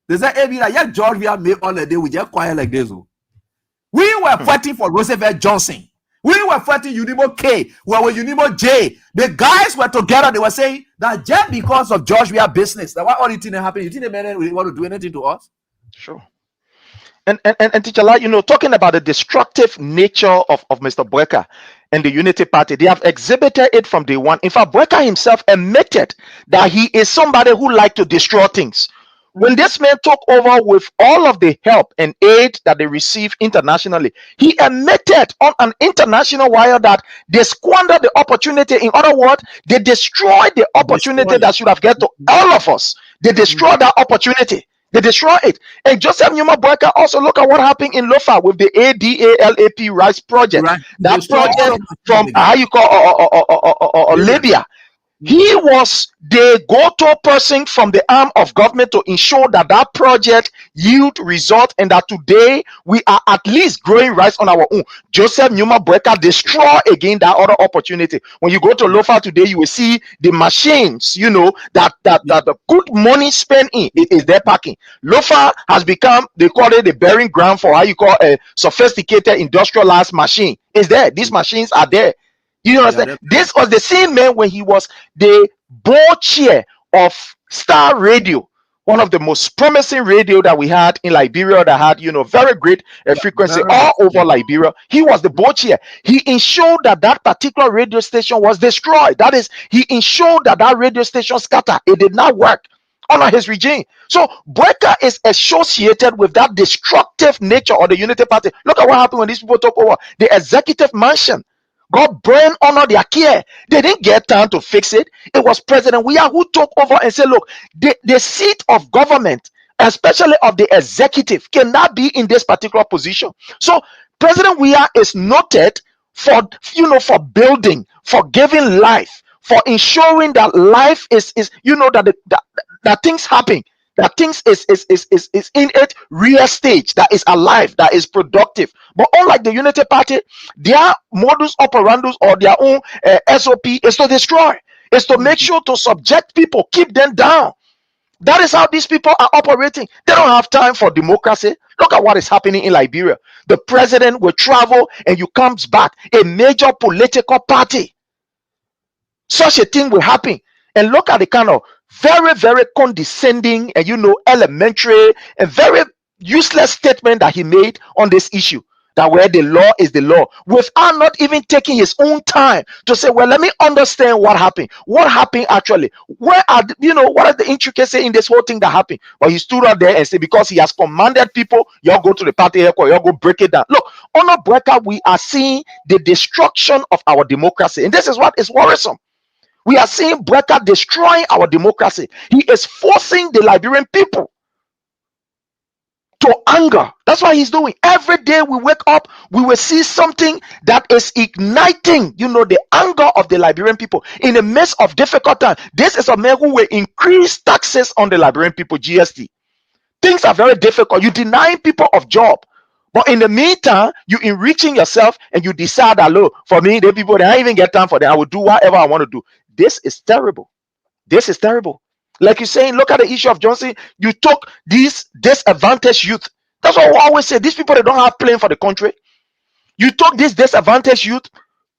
They say, hey, yeah, George, we have made all the day, we just quiet like this. We were fighting for Roosevelt Johnson. We were fighting Unimo K, we were Unimo J. The guys were together, they were saying that just because of George, we have business. That why all the things happen, you think the men want to do anything to us? Sure. And Teacher Lai, talking about the destructive nature of Mr. Brecker and the Unity Party, they have exhibited it from day one. In fact, Brecker himself admitted that he is somebody who likes to destroy things. When this man took over with all of the help and aid that they receive internationally, he admitted on an international wire that they squandered the opportunity. In other words, they destroyed the opportunity that should have get to all of us. They destroyed that opportunity. They destroy it. And Joseph Numa Brecker also look at what happened in Lofa with the ADALAP rice project. Right. That project from Libya. He was the go-to person from the arm of government to ensure that that project yield result and that today we are at least growing rice on our own. Joseph Numa Brecker destroy again that other opportunity. When you go to Lofa today, you will see the machines, that the good money spent in is their packing. Lofa has become, they call it the bearing ground for how you call a sophisticated industrialized machine. Is there? These machines are there. You understand? This was the same man when he was the board chair of Star Radio, one of the most promising radio that we had in Liberia that had, very great frequency all over Liberia. He was the board chair. He ensured that that particular radio station was destroyed. That is, he ensured that that radio station scattered. It did not work under his regime. So Brecker is associated with that destructive nature of the Unity Party. Look at what happened when these people took over the executive mansion. God burn honor their care. They didn't get time to fix it. It was President Weah who took over and said, look, the seat of government, especially of the executive, cannot be in this particular position. So President Weah is noted for, for building, for giving life, for ensuring that life is that things happen, that things is in its real stage, that is alive, that is productive. But unlike the Unity Party, their modus operandi or their own SOP is to destroy, is to make sure to subject people, keep them down. That is how these people are operating. They don't have time for democracy. Look at what is happening in Liberia. The president will travel and you comes back, a major political party. Such a thing will happen. And look at the kind of very, very condescending and elementary and very useless statement that he made on this issue. That where the law is the law, without not even taking his own time to say, well, let me understand what happened. What happened actually? Where are what are the intricacies in this whole thing that happened? But he stood up there and said, because he has commanded people, y'all go to the party headquarters, y'all go break it down. Look, honor breaker, we are seeing the destruction of our democracy, and this is what is worrisome. We are seeing Brecker destroying our democracy. He is forcing the Liberian people to anger. That's what he's doing. Every day we wake up, we will see something that is igniting, the anger of the Liberian people in the midst of difficult time. This is a man who will increase taxes on the Liberian people, GST. Things are very difficult. You denying people of job. But in the meantime, you enriching yourself and you decide that, look, for me, the people, they don't even get time for them. I will do whatever I want to do. This is terrible. This is terrible. Like you're saying, look at the issue of Johnson. You took these disadvantaged youth. That's what we always say. These people, they don't have plan for the country. You took this disadvantaged youth,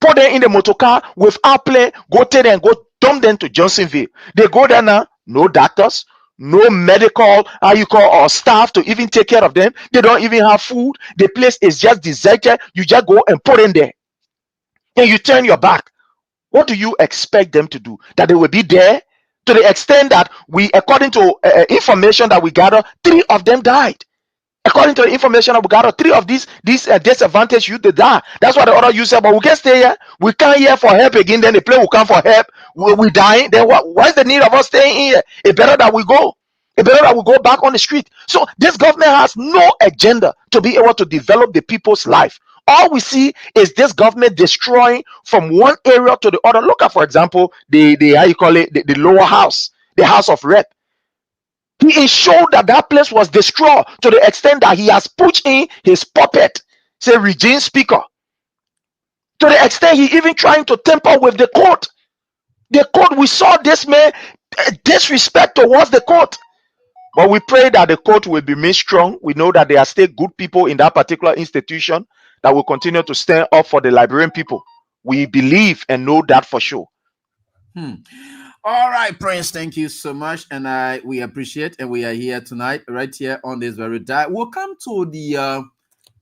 put them in the motor car without plan, go take them and go dump them to Johnsonville. They go there now, no doctors, no medical or staff to even take care of them. They don't even have food. The place is just deserted. You just go and put in there. And you turn your back. What do you expect them to do? That they will be there? To the extent that according to information that we gather, 3 of them died. According to the information that we gather, 3 of these disadvantaged youth, they die. That's what the other youth said, but we can stay here. We can't hear for help again. Then the plane will come for help. We dying. Then what's the need of us staying here? It's better that we go. It's better that we go back on the street. So this government has no agenda to be able to develop the people's life. All we see is this government destroying from one area to the other. Look at, for example, the lower house, the House of Rep. He ensured that place was destroyed to the extent that he has put in his puppet, say Regine Speaker. To the extent he even trying to tamper with the court. The court, we saw this man disrespect towards the court. But we pray that the court will be made strong. We know that there are still good people in that particular institution that will continue to stand up for the Liberian people. We believe and know that for sure. All right, Prince, thank you so much. And we appreciate, and we are here tonight, right here on this very day. We'll come to the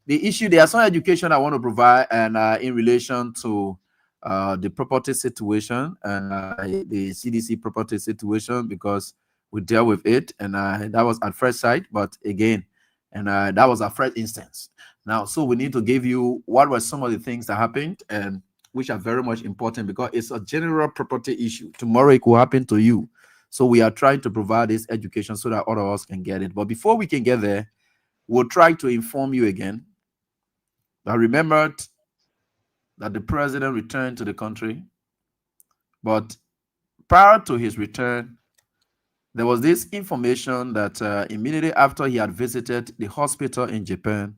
issue. There's some education I want to provide, and in relation to the property situation and the CDC property situation, because we dealt with it, and that was at first sight, but again, and that was our first instance. Now, so we need to give you what were some of the things that happened, and which are very much important because it's a general property issue. Tomorrow it will happen to you. So we are trying to provide this education so that all of us can get it. But before we can get there, we'll try to inform you again that remembered that the president returned to the country. But prior to his return, there was this information that immediately after he had visited the hospital in Japan,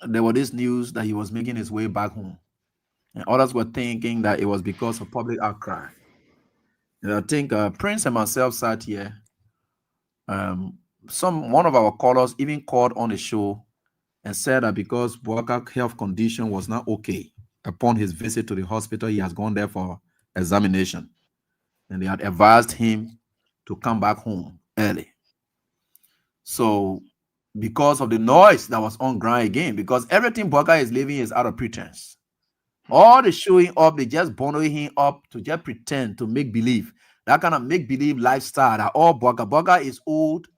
there was this news that he was making his way back home. And others were thinking that it was because of public outcry. And I think Prince and myself sat here. One of our callers even called on the show and said that because Boaka's health condition was not okay upon his visit to the hospital, he has gone there for examination. And they had advised him to come back home early. So because of the noise that was on ground again, because everything Boaka is living is out of pretense. All the showing up, they just bundle him up to just pretend, to make believe. That kind of make believe lifestyle that all Boaka is old,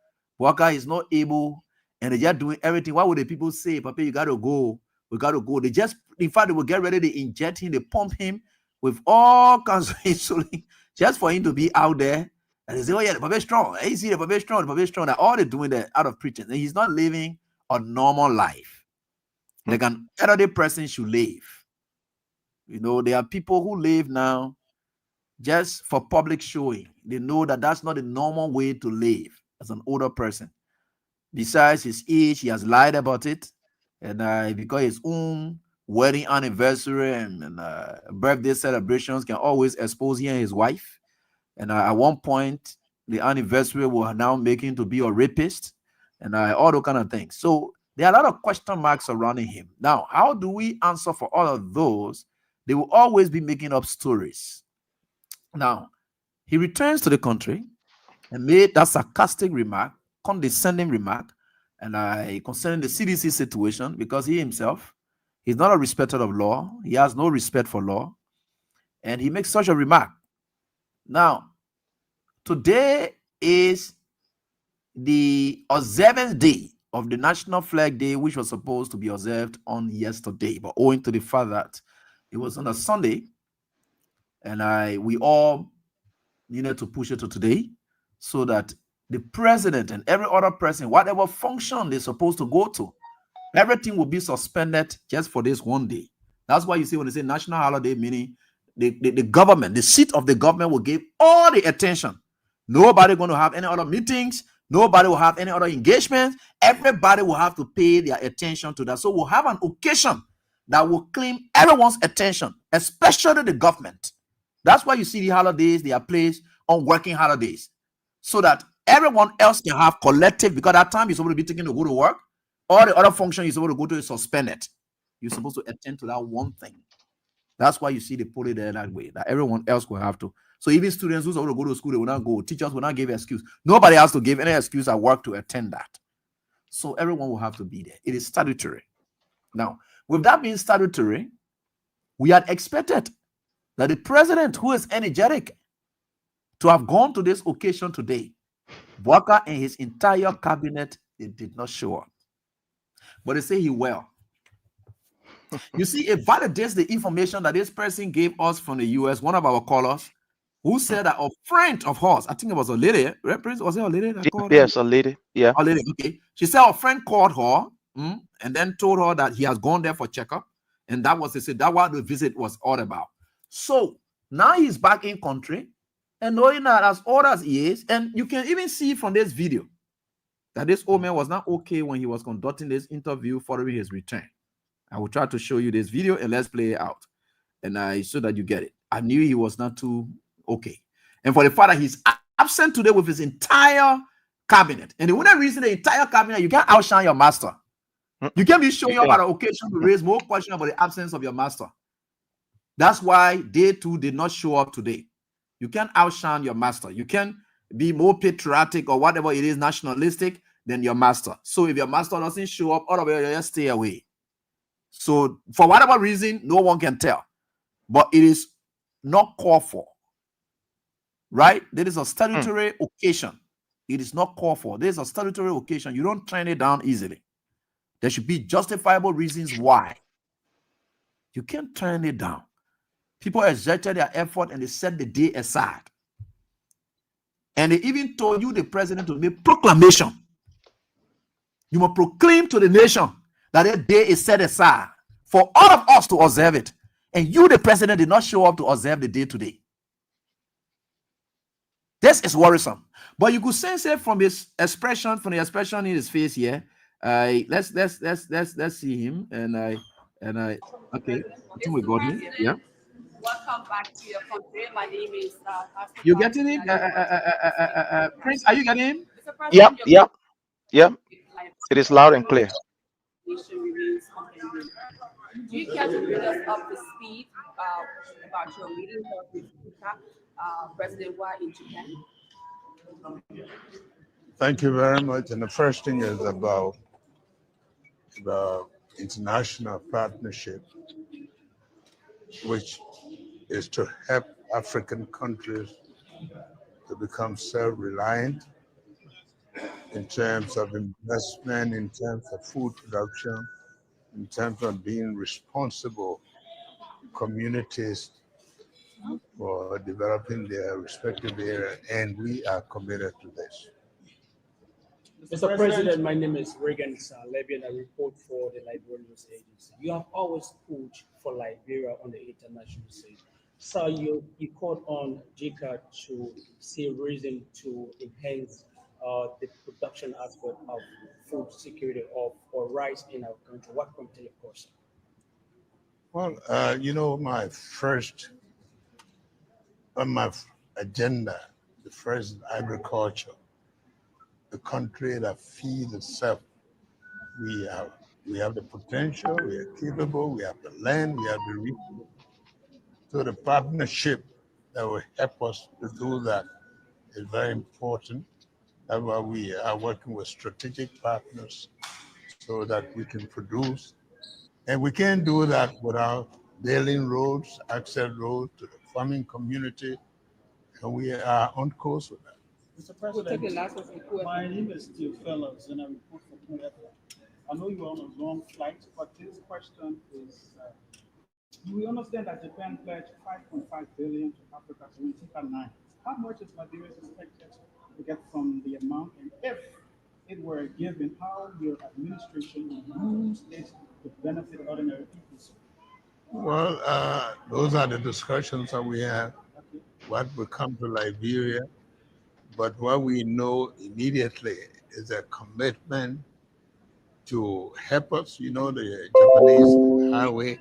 Boaka is not able, and they just doing everything. Why would the people say, Papa, you got to go We got to go. They just, in fact, they will get ready to inject him, they pump him with all kinds of insulin just for him to be out there. And they say, oh yeah, the Papa is strong. Hey, see, the Papa is strong, the Papa is strong. All they're doing that out of preaching. And he's not living a normal life like an elderly person should live. You know, there are people who live now just for public showing. They know that that's not the normal way to live as an older person. Besides his age, he has lied about it. And because his own wedding anniversary and birthday celebrations can always expose him and his wife. And at one point, the anniversary will now make him to be a rapist and all those kind of things. So there are a lot of question marks surrounding him. Now, how do we answer for all of those? They will always be making up stories. Now, he returns to the country and made that sarcastic remark, condescending remark, and concerning the CDC situation, because he himself, he's not a respecter of law. He has no respect for law. And he makes such a remark. Now, today is the observance day of the National Flag Day, which was supposed to be observed on yesterday, but owing to the fact that it was on a Sunday, and we all needed to push it to today, so that the president and every other person, whatever function they're supposed to go to, everything will be suspended just for this one day. That's why you see when they say national holiday, meaning the government, the seat of the government will give all the attention. Nobody going to have any other meetings. Nobody will have any other engagements. Everybody will have to pay their attention to that. So we'll have an occasion that will claim everyone's attention, especially the government. That's why you see the holidays, they are placed on working holidays, so that everyone else can have collective, because that time you're supposed to be taken to go to work. All the other function you're supposed to go to is suspended. You're supposed to attend to that one thing. That's why you see they put it there that way, that everyone else will have to. So even students who's supposed to go to school, they will not go. Teachers will not give excuse. Nobody has to give any excuse at work to attend that. So everyone will have to be there. It is statutory. Now, with that being statutory, we had expected that the president, who is energetic, to have gone to this occasion today. Walker and his entire cabinet, they did not show up. But they say he will. You see, it validates the information that this person gave us from the US, one of our callers, who said that a friend of hers, I think it was a lady, was it a lady that called her? Yes, a lady. Yeah. A lady, okay. She said a friend called her and then told her that he has gone there for checkup. And that was, they said, that what the visit was all about. So now he's back in country, and knowing that as old as he is, and you can even see from this video that this old man was not okay when he was conducting this interview following his return. I will try to show you this video and let's play it out. And so that you get it. I knew he was not too okay. And for the fact that he's absent today with his entire cabinet. And the only reason the entire cabinet, you can't outshine your master. You can't be showing up at an occasion to raise more questions about the absence of your master. That's why they too did not show up today. You can't outshine your master. You can be more patriotic or whatever it is, nationalistic, than your master. So if your master doesn't show up, all of you just stay away. So for whatever reason, no one can tell. But it is not called for. Right? There is a statutory occasion. It is not called for. There is a statutory occasion. You don't turn it down easily. There should be justifiable reasons why. You can't turn it down. People exerted their effort and they set the day aside. And they even told you, the president, to make proclamation. You must proclaim to the nation that that day is set aside for all of us to observe it. And you, the president, did not show up to observe the day today. This is worrisome. But you could sense it from his expression, from the expression in his face here. Let's see him. Okay, I think we got him. Yeah. Welcome back to your country. My name is You getting him? Prince, are you getting him? Yep. It is loud and clear. Do you care to bring us up to speed about your meeting with President Wa in Japan? Thank you very much. And the first thing is about the international partnership, which is to help African countries to become self-reliant in terms of investment, in terms of food production, in terms of being responsible communities for developing their respective area, and we are committed to this. Mr. President, my name is Regan Liberian. I report for the Liberian News Agency. You have always pushed for Liberia on the international stage. So you called on JICA to see a reason to enhance the production aspect of food security or rice in our country. What can you tell your person? Well, you know, on my agenda, the first agriculture, the country that feeds itself. We have the potential, we are capable, we have the land, we have the resources. So the partnership that will help us to do that is very important. That's why we are working with strategic partners so that we can produce. And we can't do that without building roads, access roads to the farming community, and we are on course with that. Mr. President, my name is Steve Fellows, and I report for Point. I know you're on a long flight, but this question is, we understand that Japan pledged $5.5 billion to Africa, so we take out 9. How much is Liberia expected to get from the amount, and if it were given, how your administration would use it to benefit ordinary people? Well, those are the discussions that we have. Okay. What will come to Liberia, but what we know immediately is a commitment to help us. You know, the Japanese highway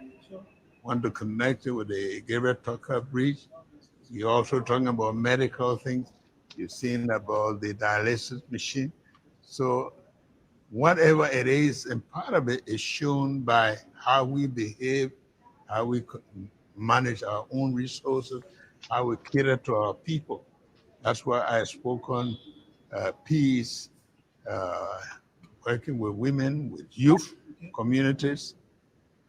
want to connect it with the Gibraltar Bridge. You're also talking about medical things. You've seen about the dialysis machine. So whatever it is, and part of it is shown by how we behave, how we manage our own resources, how we cater to our people. That's why I spoke on peace, working with women, with youth communities.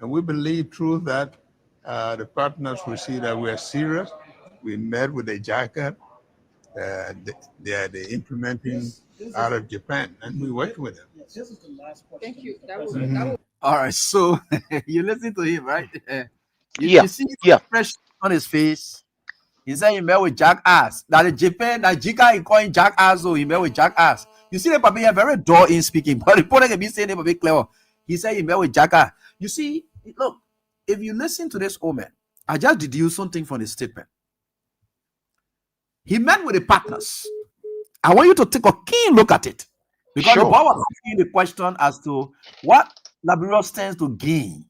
And we believe through that, the partners will see that we are serious. We met with the JICA. They are implementing out of Japan, and we're working with them. This is the last question. Thank you. That was All right, so you listen to him, right? Yeah, You see the yeah. expression on his face. He said he met with jackass. That the Japan, that JICA is calling jackass, so he met with jackass. You see, the papi are very dull in speaking, but the point can be saying it a bit clever. He said he met with jackass. You see, look, if you listen to this old man, I just deduce something from the statement. He met with the partners. I want you to take a keen look at it, because Sure. the boy was asking the question as to what Liberia stands to gain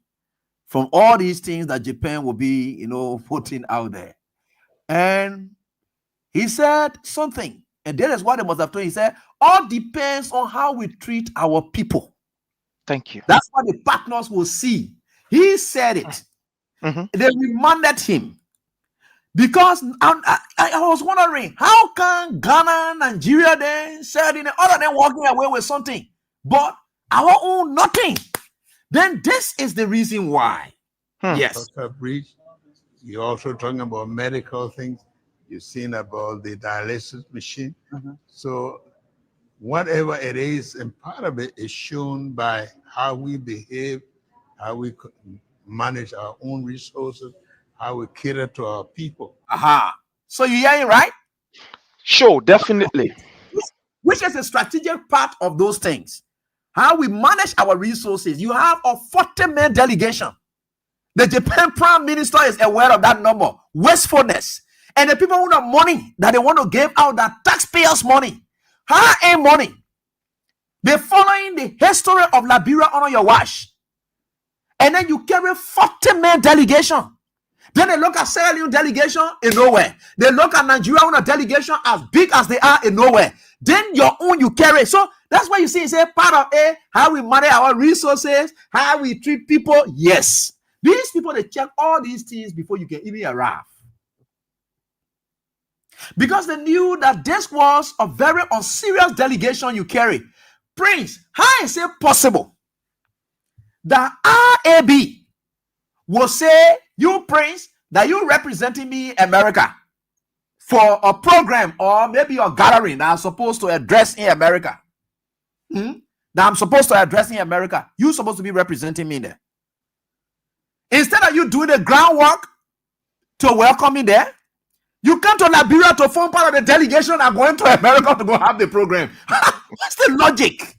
from all these things that Japan will be, putting out there. And he said something, and that is what they must have told. He said, all depends on how we treat our people. Thank you. That's what the partners will see. He said it. Mhm. They remanded him. Because I was wondering, how can Ghana, Nigeria then said in all of them walking away with something, but our own nothing? Then this is the reason why. Yes. Bridge. You're also talking about medical things. You've seen about the dialysis machine. So whatever it is, and part of it is shown by how we behave, how we manage our own resources, how we cater to our people. So you hearing right? Sure, definitely. Which is a strategic part of those things. How we manage our resources. You have a 40-man delegation. The Japan Prime Minister is aware of that number. Wastefulness. And the people who have money that they want to give out, that taxpayers' money, high-end money. They're following the history of Liberia on your watch. And then you carry 40-man delegation. Then they look at Sierra Leone delegation in nowhere. They look at Nigeria on a delegation as big as they are in nowhere. Then your own you carry. So that's why you see, it's a part of how we manage our resources, how we treat people. Yes. These people, they check all these things before you can even arrive. Because they knew that this was a very unserious delegation you carry. Prince, how is it possible that RAB will say, you Prince, that you representing me in America for a program or maybe a gathering that I'm supposed to address in America? That I'm supposed to address in America. You're supposed to be representing me there. Instead of you doing the groundwork to welcome me there, you come to Liberia to form part of the delegation and going to America to go have the program. What's the logic?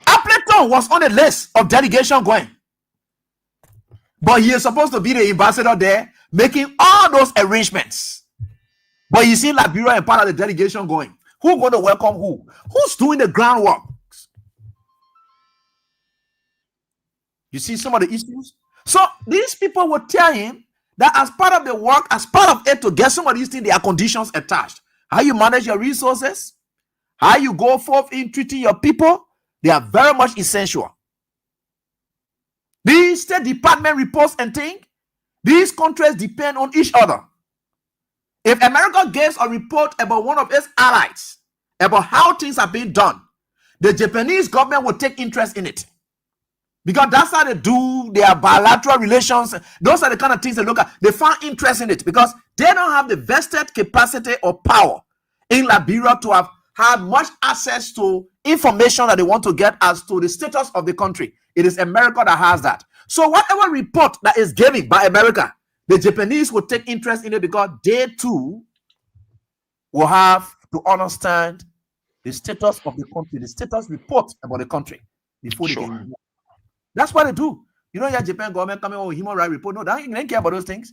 Appleton was on the list of delegation going. But he is supposed to be the ambassador there, making all those arrangements. But you see Liberia and part of the delegation going. Who's going to welcome who? Who's doing the groundwork? You see some of the issues? So these people will tell him that as part of the work, as part of it to get some of these things, there are conditions attached. How you manage your resources, how you go forth in treating your people, they are very much essential. These State Department reports and things, these countries depend on each other. If America gives a report about one of its allies, about how things are being done, the Japanese government will take interest in it. Because that's how they do their bilateral relations. Those are the kind of things they look at. They find interest in it because they don't have the vested capacity or power in Liberia to have had much access to information that they want to get as to the status of the country. It is America that has that. So whatever report that is given by America, the Japanese will take interest in it because they too will have to understand the status of the country, the status report about the country before they can. That's what they do. You know, your Japan government coming with human rights report. No, they don't care about those things.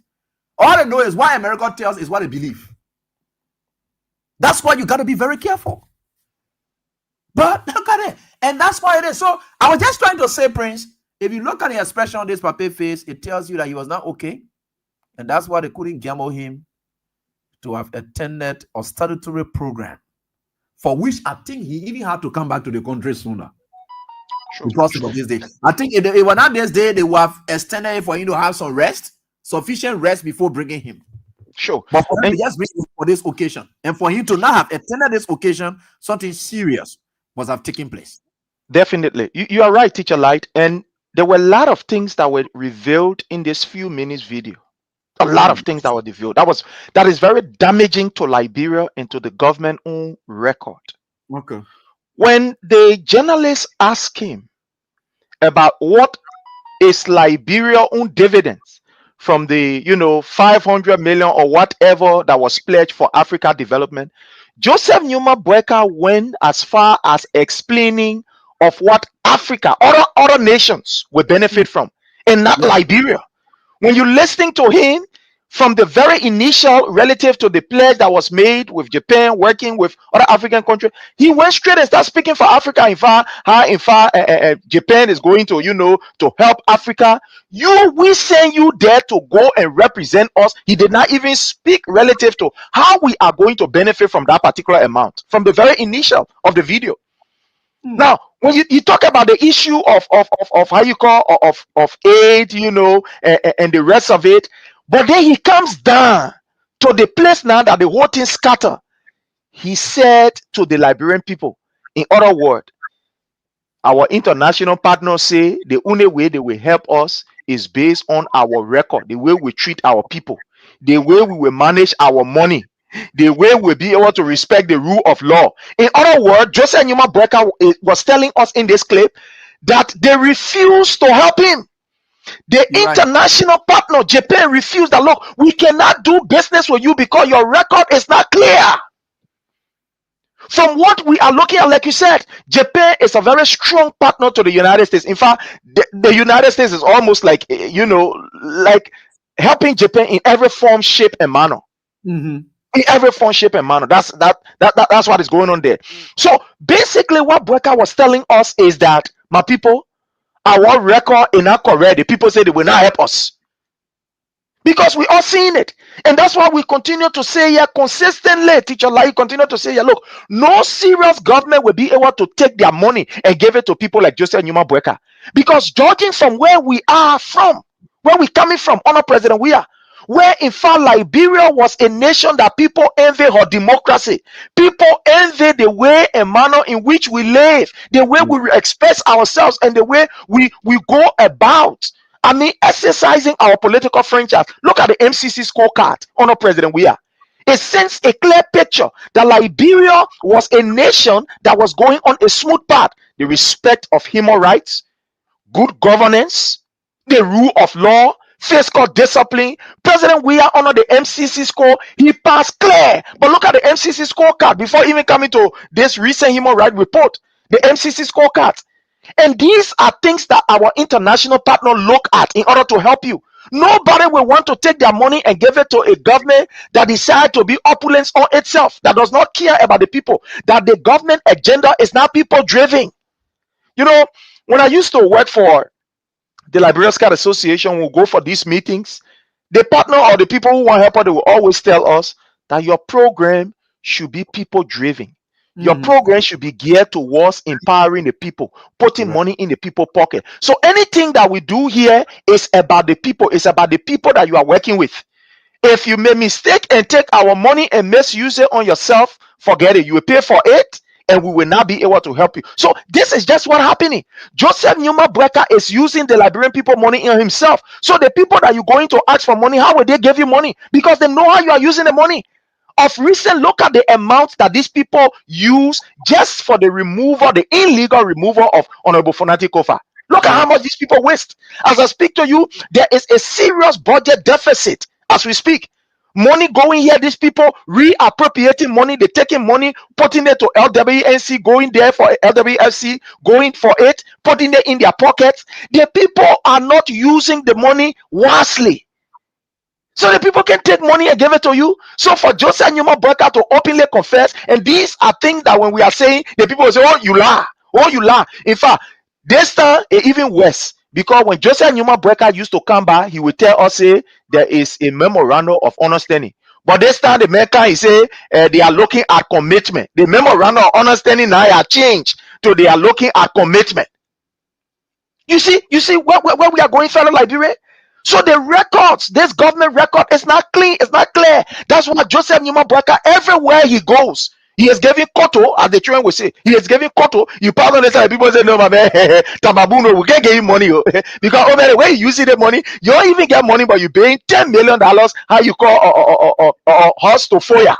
All they know is what America tells is what they believe. That's why you got to be very careful. But look at it. And that's why it is. So I was just trying to say, Prince, if you look at the expression on this paper face, it tells you that he was not okay. And that's why they couldn't gamble him to have attended a statutory program for which I think he even had to come back to the country sooner. Because of this day. I think if it was not this day, they would have extended it for him to have some rest, sufficient rest before bringing him. Sure. But for him to just bring him for this occasion, and for him to not have attended this occasion, something serious must have taken place. Definitely. You are right, Teacher Light. And there were a lot of things that were revealed in this few minutes video. A lot of things that were revealed. That is very damaging to Liberia and to the government own record. Okay. When the journalists asked him about what is Liberia own dividends from the 500 million or whatever that was pledged for Africa development, Joseph Numa Boyka went as far as explaining of what Africa, other nations will benefit from, and not Liberia. When you're listening to him, from the very initial relative to the pledge that was made with Japan working with other African countries, he went straight and started speaking for Africa. In fact, Japan is going to, to help Africa. We send you there to go and represent us. He did not even speak relative to how we are going to benefit from that particular amount from the very initial of the video. Now, when you talk about the issue of how you call of aid, and the rest of it, but then he comes down to the place now that the whole thing scatter. He said to the Liberian people, in other words, our international partners say the only way they will help us is based on our record, the way we treat our people, the way we will manage our money, the way we'll be able to respect the rule of law. In other words, Joseph Numa Boyka was telling us in this clip that they refused to help him. The international partner, Japan, refused that, look, we cannot do business with you because your record is not clear. From what we are looking at, like you said, Japan is a very strong partner to the United States. In fact, the United States is almost like, like helping Japan in every form, shape, and manner. In every form, shape, and manner. That's what is going on there. So basically, what Boyka was telling us is that, my people, our record is not correct. The people say they will not help us because we are seeing it, and that's why we continue to say here consistently. Teacher Lai continue to say here, look, no serious government will be able to take their money and give it to people like Joseph Numa Boyka, because judging from where we are from, where we coming from, Honor President, where in fact Liberia was a nation that people envy her democracy. People envy the way and manner in which we live, the way we express ourselves, and the way we go about, exercising our political franchise. Look at the MCC scorecard, Honor President, it sends a clear picture that Liberia was a nation that was going on a smooth path. The respect of human rights, good governance, the rule of law, fiscal discipline. President Weah under the MCC score, he passed clear. But look at the MCC scorecard before even coming to this recent human rights report, the MCC scorecard. And these are things that our international partner look at in order to help you. Nobody will want to take their money and give it to a government that decides to be opulence on itself, that does not care about the people, that the government agenda is not people driven. You know, when I used to work for the Liberian Scout Association, we'll go for these meetings. The partner or the people who want help, they will always tell us that your program should be people driven. Your program should be geared towards empowering the people, putting money in the people pocket. So anything that we do here is about the people. It's about the people that you are working with. If you make mistake and take our money and misuse it on yourself, forget it. You will pay for it, and we will not be able to help you. So this is just what happening. Joseph Numa Brecker is using the Liberian people money in himself. So the people that you're going to ask for money, how will they give you money? Because they know how you are using the money. Of recent, look at the amount that these people use just for the removal, the illegal removal of Honorable Fonati Kofa. Look at how much these people waste. As I speak to you, there is a serious budget deficit as we speak. Money going here, these people reappropriating money, they're taking money, putting it to LWNC, going there for LWFC, going for it, putting it in their pockets. The people are not using the money wisely. So the people can take money and give it to you. So for Joseph Numa Brecker to openly confess, and these are things that when we are saying, the people will say, oh, you lie. Oh, you lie. In fact, this time it's even worse. Because when Joseph Numa Brecker used to come by, he would tell us, say, there is a memorandum of understanding. But this time the maker, he say, they are looking at commitment. The memorandum of understanding now has changed to they are looking at commitment. You see where we are going, fellow Liberia? So the records, this government record is not clean, it's not clear. That's why Joseph Numa Brecker, everywhere he goes, he is giving koto, as the children will say. He is giving koto. You pardon the time, people say, no, my man, Tamabuno, we can't give him money. Because over the way you using the money, you don't even get money, but you're paying $10 million, how you call horse to fire,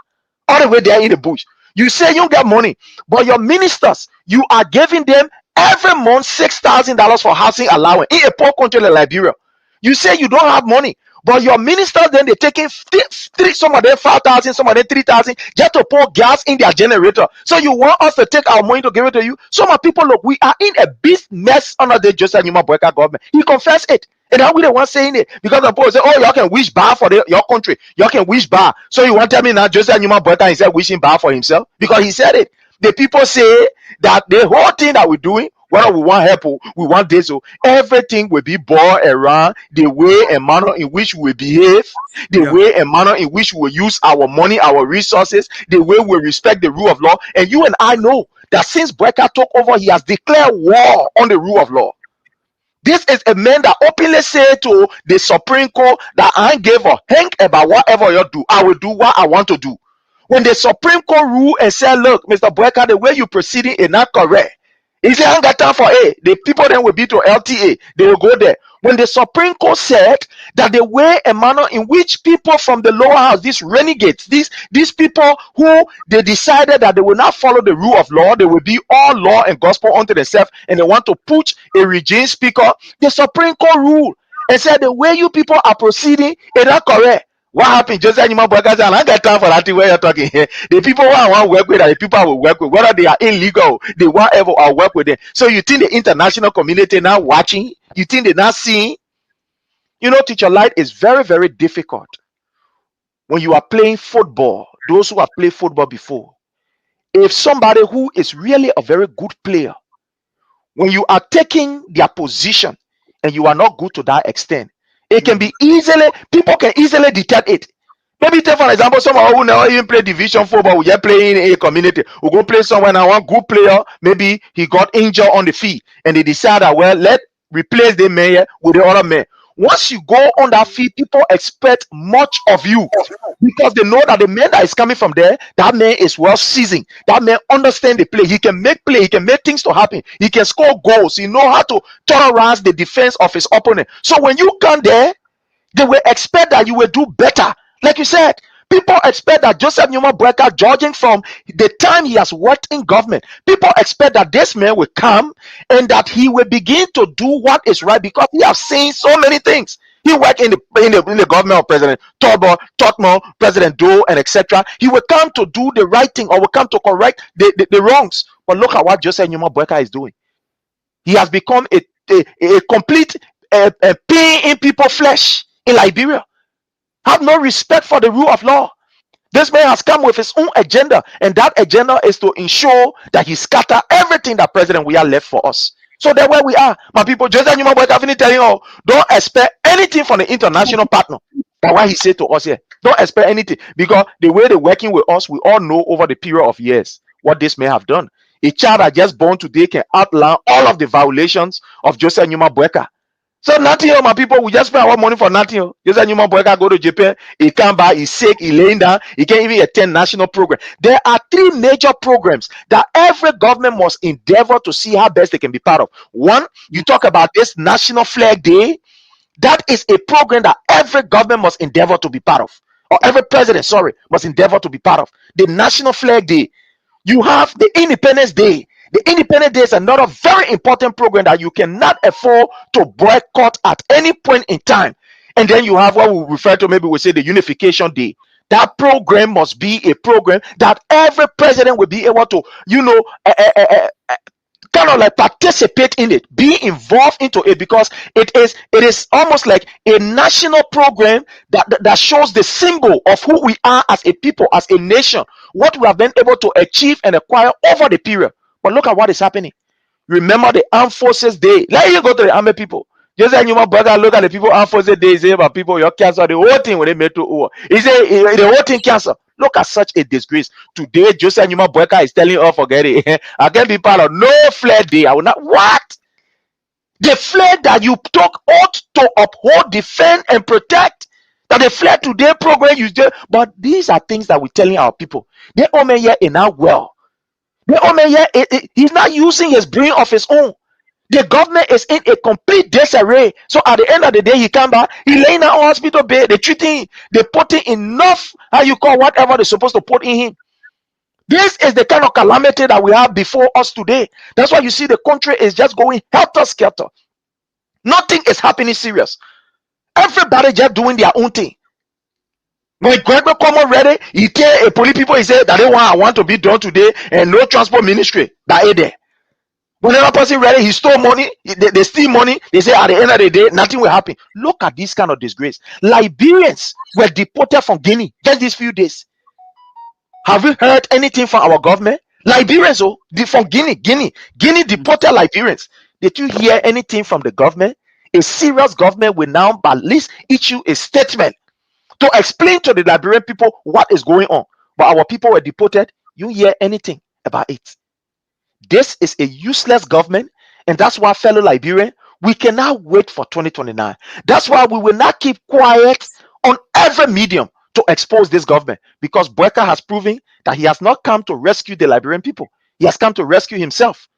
all the way there in the bush. You say you get money, but your ministers, you are giving them every month $6,000 for housing allowance in a poor country like Liberia. You say you don't have money, but your ministers then they're taking some of them 5,000, some of them 3,000 just to pour gas in their generator. So you want us to take our money to give it to you? Some of people, look, we are in a big mess under the Joseph Numa Brecker government. He confessed it. And now we the one saying it because the people say, oh, y'all can wish bar for your country. Y'all can wish bar. So you want to tell me now Joseph Numa Brecker is wishing bar for himself? Because he said it. The people say that the whole thing that we're doing, whether we want help, we want this, everything will be boiled around the way and manner in which we behave, the way and manner in which we use our money, our resources, the way we respect the rule of law. And you and I know that since Brecker took over, he has declared war on the rule of law. This is a man that openly said to the Supreme Court that I ain't give a hang about whatever you do. I will do what I want to do. When the Supreme Court ruled and said, look, Mr. Brecker, the way you're proceeding is not correct. He said, I ain't got time for A. The people then will be to LTA. They will go there. When the Supreme Court said that the way and manner in which people from the lower house, these renegades, these people who they decided that they will not follow the rule of law, they will be all law and gospel unto themselves, and they want to put a regime speaker, the Supreme Court ruled and said the way you people are proceeding is not correct. What happened? Joseph Numa Brecker said, I got time for that thing where you're talking here. The people who I want to work with are the people I will work with, whether they are illegal, they whatever, I'll work with them. So you think the international community now watching? You think they're not seeing? You know, Teacher Light is very, very difficult when you are playing football. Those who have played football before, if somebody who is really a very good player, when you are taking their position and you are not good to that extent, it can be easily, people can easily detect it. Maybe take for example, someone who never even play division football, we are playing in a community, we go play somewhere now, one good player, maybe he got injured on the field, and they decide that, well, let's replace the man with the other man. Once you go on that field, people expect much of you because they know that the man that is coming from there, that man is well seasoned. That man understands the play. He can make play. He can make things to happen. He can score goals. He know how to turn around the defense of his opponent. So when you come there, they will expect that you will do better. Like you said, People expect that Joseph Newman Boyka, judging from the time he has worked in government, people expect that this man will come and that he will begin to do what is right because he has seen so many things. He worked in the government of President Turbo, Totmo, President Doe, and etc. He will come to do the right thing or will come to correct the wrongs. But look at what Joseph Newman Boyka is doing. He has become a complete pain in people's flesh in Liberia. Have no respect for the rule of law. This man has come with his own agenda, and that agenda is to ensure that he scatter everything that President we are left for us. So that's where we are. My people, Joseph Newman Boyka telling you, don't expect anything from the international partner. That's why he said to us here, don't expect anything, because the way they're working with us, we all know over the period of years what this may have done. A child that just born today can outline all of the violations of Joseph Newman Boyka. So nothing, my people, we just spend our money for nothing. Joseph Newman Boyka go to Japan, he come back, he's sick, he laying down, he can't even attend national program. There are 3 major programs that every government must endeavor to see how best they can be part of. One, you talk about this National Flag Day. That is a program that every government must endeavor to be part of, or every president, sorry, must endeavor to be part of. The National Flag Day. You have the Independence Day. The Independence Day is another very important program that you cannot afford to boycott at any point in time. And then you have what we refer to, maybe we say the Unification Day. That program must be a program that every president will be able to, kind of like participate in it, be involved into it, because it is almost like a national program that shows the symbol of who we are as a people, as a nation, what we have been able to achieve and acquire over the period. But look at what is happening. Remember the Armed Forces Day. Let you go to the army people. Just like you my brother, look at the people Armed Forces Day. Say about people, your cancer, the whole thing when they made to war. He say the whole thing cancer. Look at such a disgrace. Today, Joseph Newman Boyka is telling us, forget it. I can't be part of no flag day. I will not. What? The flag that you took ought to uphold, defend, and protect. That the flag today program you did. But these are things that we're telling our people. They all may hear in our well. They all may hear he's not using his brain of his own. The government is in a complete disarray. So at the end of the day, he come back, he laying down hospital bed, they treating him, they putting enough, how you call whatever they're supposed to put in him. This is the kind of calamity that we have before us today. That's why you see the country is just going helter-skelter. Nothing is happening serious. Everybody just doing their own thing. When Gregor come already, he tell a police people, he said that they want to be done today, and no transport ministry that is there. When another person ready, he stole money, they steal money, they say at the end of the day, nothing will happen. Look at this kind of disgrace. Liberians were deported from Guinea just these few days. Have you heard anything from our government? Liberians, from Guinea deported Liberians. Did you hear anything from the government? A serious government will now at least issue a statement to explain to the Liberian people what is going on. But our people were deported. You hear anything about it? This is a useless government, and that's why, fellow Liberian, we cannot wait for 2029. That's why we will not keep quiet on every medium to expose this government, because Boyka has proven that he has not come to rescue the Liberian people. He has come to rescue himself.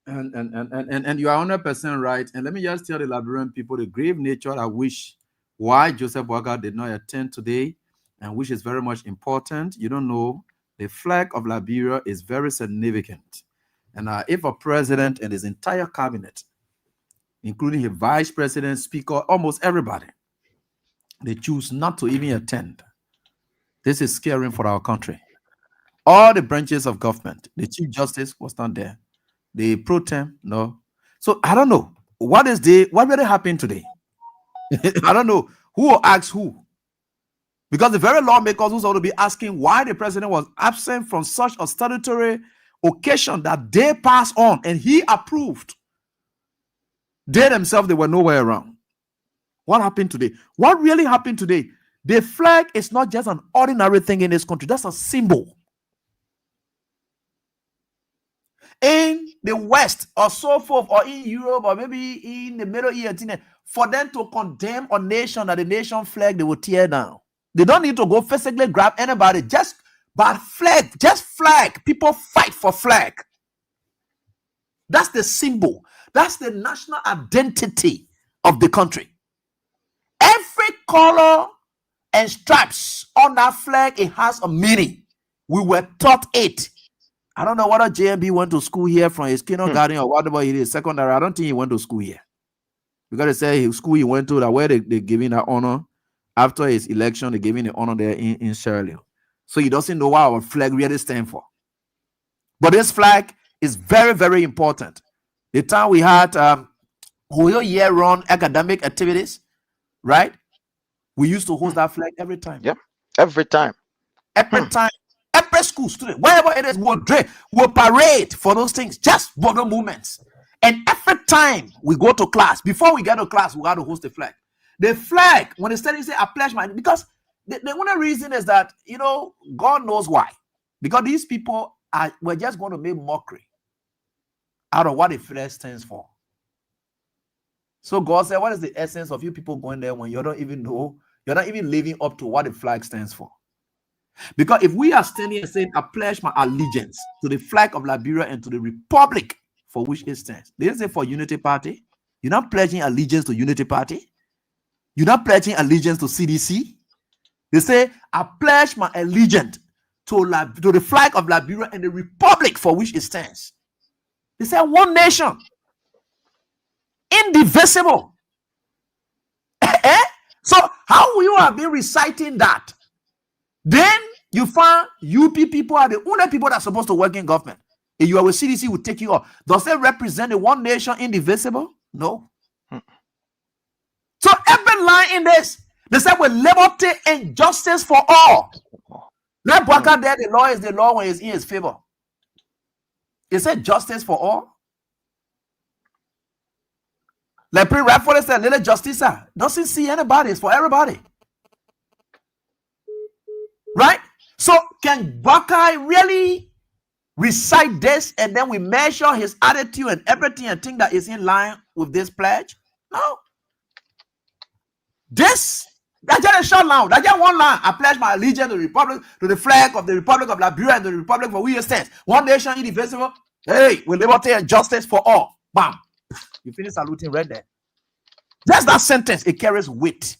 And you are 100% right. And let me just tell the Liberian people the grave nature I wish why Joseph Boyka did not attend today, and which is very much important. You don't know, the flag of Liberia is very significant. And if a president and his entire cabinet, including his vice president, speaker, almost everybody, they choose not to even attend, this is scary for our country. All the branches of government, the Chief Justice was not there. The pro tem, no. So I don't know. What really happened today? I don't know who will ask who. Because the very lawmakers who's going to be asking why the president was absent from such a statutory occasion that they passed on and he approved. They themselves, they were nowhere around. What happened today? What really happened today? The flag is not just an ordinary thing in this country. That's a symbol. In the West or so forth, or in Europe, or maybe in the Middle East, for them to condemn a nation that the nation flag, they will tear down. They don't need to go physically grab anybody, just flag. People fight for flag. That's the symbol. That's the national identity of the country. Every color and stripes on that flag, it has a meaning. We were taught it. I don't know whether JMB went to school here from his kindergarten or whatever it is, secondary. I don't think he went to school here. Because they say his school he went to, that where they give him that honor after his election, they gave him the honor there in Sierra Leone. So he doesn't know what our flag really stands for. But this flag is very, very important. The time we had year-round academic activities, right? We used to host that flag every time. Yep, every time. Every time. Every school student, wherever it is, we'll parade for those things, just border movements. And every time we go to class, before we get to class, we got to host the flag. The flag, when the studies say, I pledge my, because the only reason is that, God knows why. Because these people we're just going to make mockery out of what the flag stands for. So God said, what is the essence of you people going there when you don't even know, you're not even living up to what the flag stands for? Because if we are standing and saying, I pledge my allegiance to the flag of Liberia and to the republic for which it stands. They didn't say for Unity Party. You're not pledging allegiance to Unity Party. You're not pledging allegiance to CDC. They say, I pledge my allegiance to the flag of Liberia and the republic for which it stands. They say one nation, indivisible. So how will you have been reciting that? Then you find UP people are the only people that are supposed to work in government. If you are with CDC, will take you off. Does it represent the one nation indivisible? No. So every line in this, they said with liberty and justice for all. Let Baka there, the law is the law when it's in his favor. It said justice for all. Like Prince Raphael said, little justice doesn't see anybody, it's for everybody. Right? So can Baka really recite this and then we measure his attitude and everything and think that is in line with this pledge? No. That's just a short line. That's just one line. I pledge my allegiance to the republic, to the flag of the Republic of Liberia and the Republic for which it stands. One nation indivisible. Hey, with liberty and justice for all. Bam. You finish saluting right there. Just that sentence, it carries weight.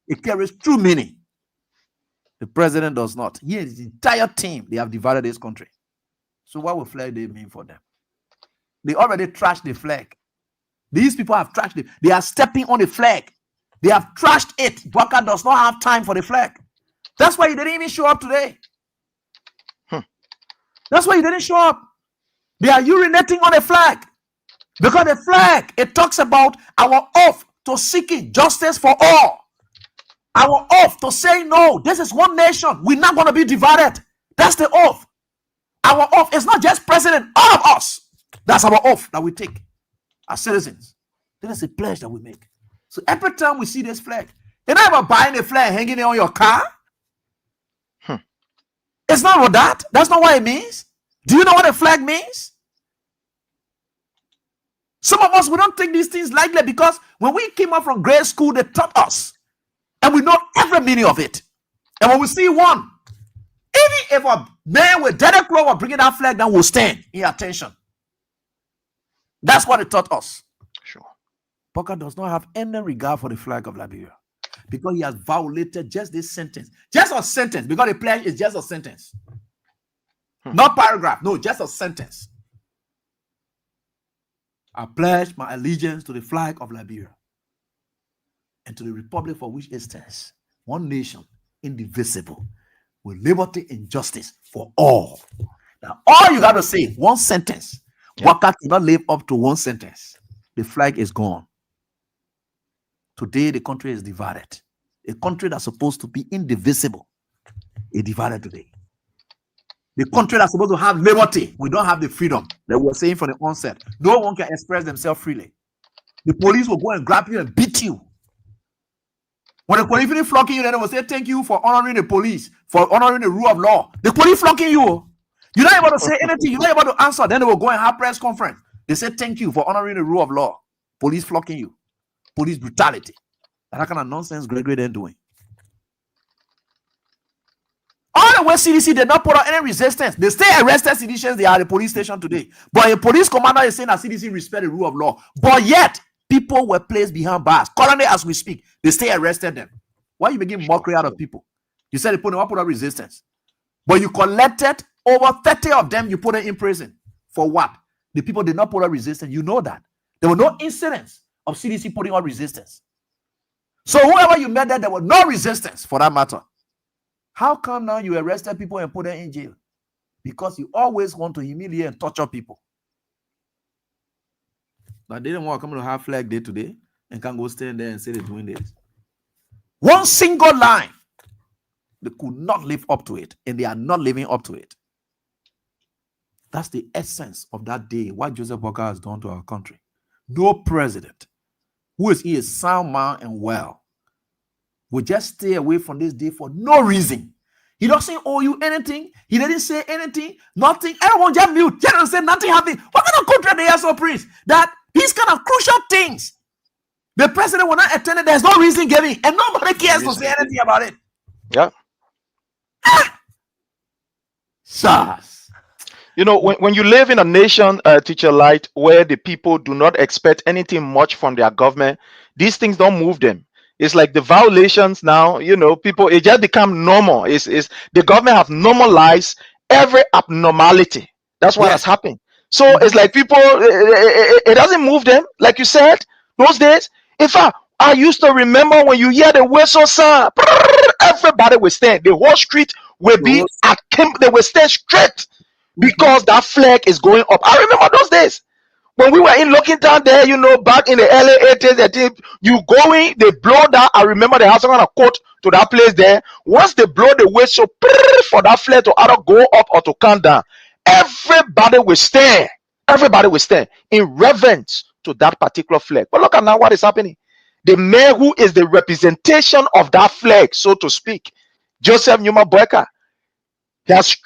It carries true meaning. The president does not. He and his entire team, they have divided this country. So what will flag they mean for them? They already trashed the flag. These people have trashed it. They are stepping on the flag. They have trashed it. Baka does not have time for the flag. That's why he didn't even show up today. That's why he didn't show up. They are urinating on the flag. Because the flag, it talks about our oath to seeking justice for all. Our oath to say no, this is one nation. We're not going to be divided. That's the oath. Our oath is not just president, all of us. That's our oath that we take as citizens. That is a pledge that we make. So every time we see this flag, you're not ever buying a flag hanging it on your car. It's not what that. That's not what it means. Do you know what a flag means? Some of us, we don't take these things lightly because when we came up from grade school, they taught us. And we know every meaning of it. And when we see one, even if a man with dirty clothes are bringing that flag, then we'll stand in attention. That's what it taught us. Sure. Baka does not have any regard for the flag of Liberia because he has violated just this sentence. Just a sentence, because the pledge is just a sentence. Not paragraph. No, just a sentence. I pledge my allegiance to the flag of Liberia and to the republic for which it stands, one nation, indivisible, with liberty and justice for all. Now, all you got to say, one sentence. Waka cannot live up to one sentence. The flag is gone. Today, the country is divided. A country that's supposed to be indivisible is divided today. The country that's supposed to have liberty, we don't have the freedom that we were saying from the onset. No one can express themselves freely. The police will go and grab you and beat you. When the police finish flocking you, then they will say, thank you for honoring the police, for honoring the rule of law. The police flocking you. You're not able to say anything. You're not able to answer. Then they will go and have press conference. They say, thank you for honoring the rule of law. Police flocking you. Police brutality. That kind of nonsense Gregory then doing. All the way CDC did not put out any resistance. They stay arrested CDCs. They are at the police station today. But a police commander is saying that CDC respect the rule of law. But yet, people were placed behind bars. Currently, as we speak, they stay arrested them. Why you making mockery out of people? You said they put up resistance, but you collected over 30 of them. You put them in prison for what? The people did not put up resistance. You know that there were no incidents of CDC putting up resistance. So whoever you met there was no resistance for that matter. How come now you arrested people and put them in jail? Because you always want to humiliate and torture people. But they didn't want to come to have flag day today and can go stand there and say they're doing this. One single line, they could not live up to it, and they are not living up to it. That's the essence of that day, what Joseph Boakai has done to our country. No president who is a sound man and well will just stay away from this day for no reason. He doesn't owe you anything. He didn't say anything, nothing. Everyone just mute. He didn't say nothing happened. What kind of country they are so prince that these kind of crucial things the president will not attend it? There's no reason given, and nobody cares to say anything about it. Yeah. SARS. You know, when you live in a nation, Teacher Light, where the people do not expect anything much from their government, these things don't move them. It's like the violations now, you know, people, it just become normal. It's the government have normalized every abnormality. That's what has happened. So it's like people, it doesn't move them. Like you said, those days, in fact, I used to remember when you hear the whistle sound, everybody will stand. The whole street will be at camp. They will stand straight because that flag is going up. I remember those days when we were in looking down there, you know, back in the early 80s. I think you going, they blow that. I remember they have some kind of coat to that place there. Once they blow the whistle for that flag to either go up or to come down, everybody will stand. Everybody will stand in reverence to that particular flag. But look at now what is happening. The man who is the representation of that flag, so to speak, Joseph Numa Boakai, he has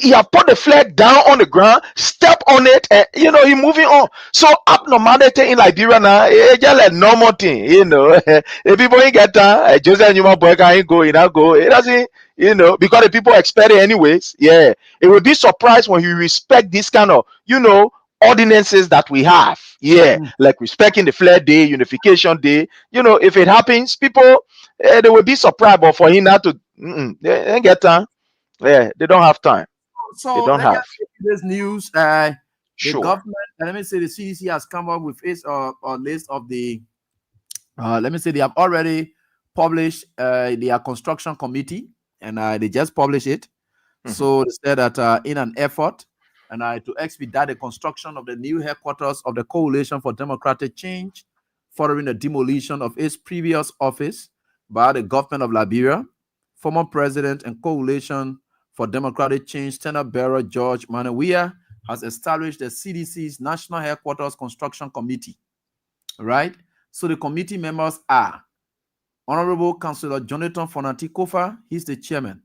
he have put the flag down on the ground, step on it, and you know, he moving on. So abnormality in Liberia now, it's just like normal thing, you know. If people ain't get down, Joseph Numa Boakai ain't go, he not go. It doesn't, you know, because the people expect it anyways. Yeah, it will be surprised when you respect this kind of, you know, ordinances that we have. Yeah, like respecting the flag day, unification day. You know, if it happens, people they will be surprised. But for him not to, they ain't get time. Yeah, they don't have time. So they don't let me have. this news. The Sure. government, let me say the CDC has come up with its list of the. Let me say they have already published their construction committee, and they just published it. So they said that in an effort and to expedite the construction of the new headquarters of the Coalition for Democratic Change, following the demolition of its previous office by the government of Liberia, former president and Coalition for Democratic Change tenor bearer George Manawia has established the CDC's National Headquarters Construction Committee. Right? So the committee members are Honorable Councillor Jonathan Fonati Kofa, he's the chairman.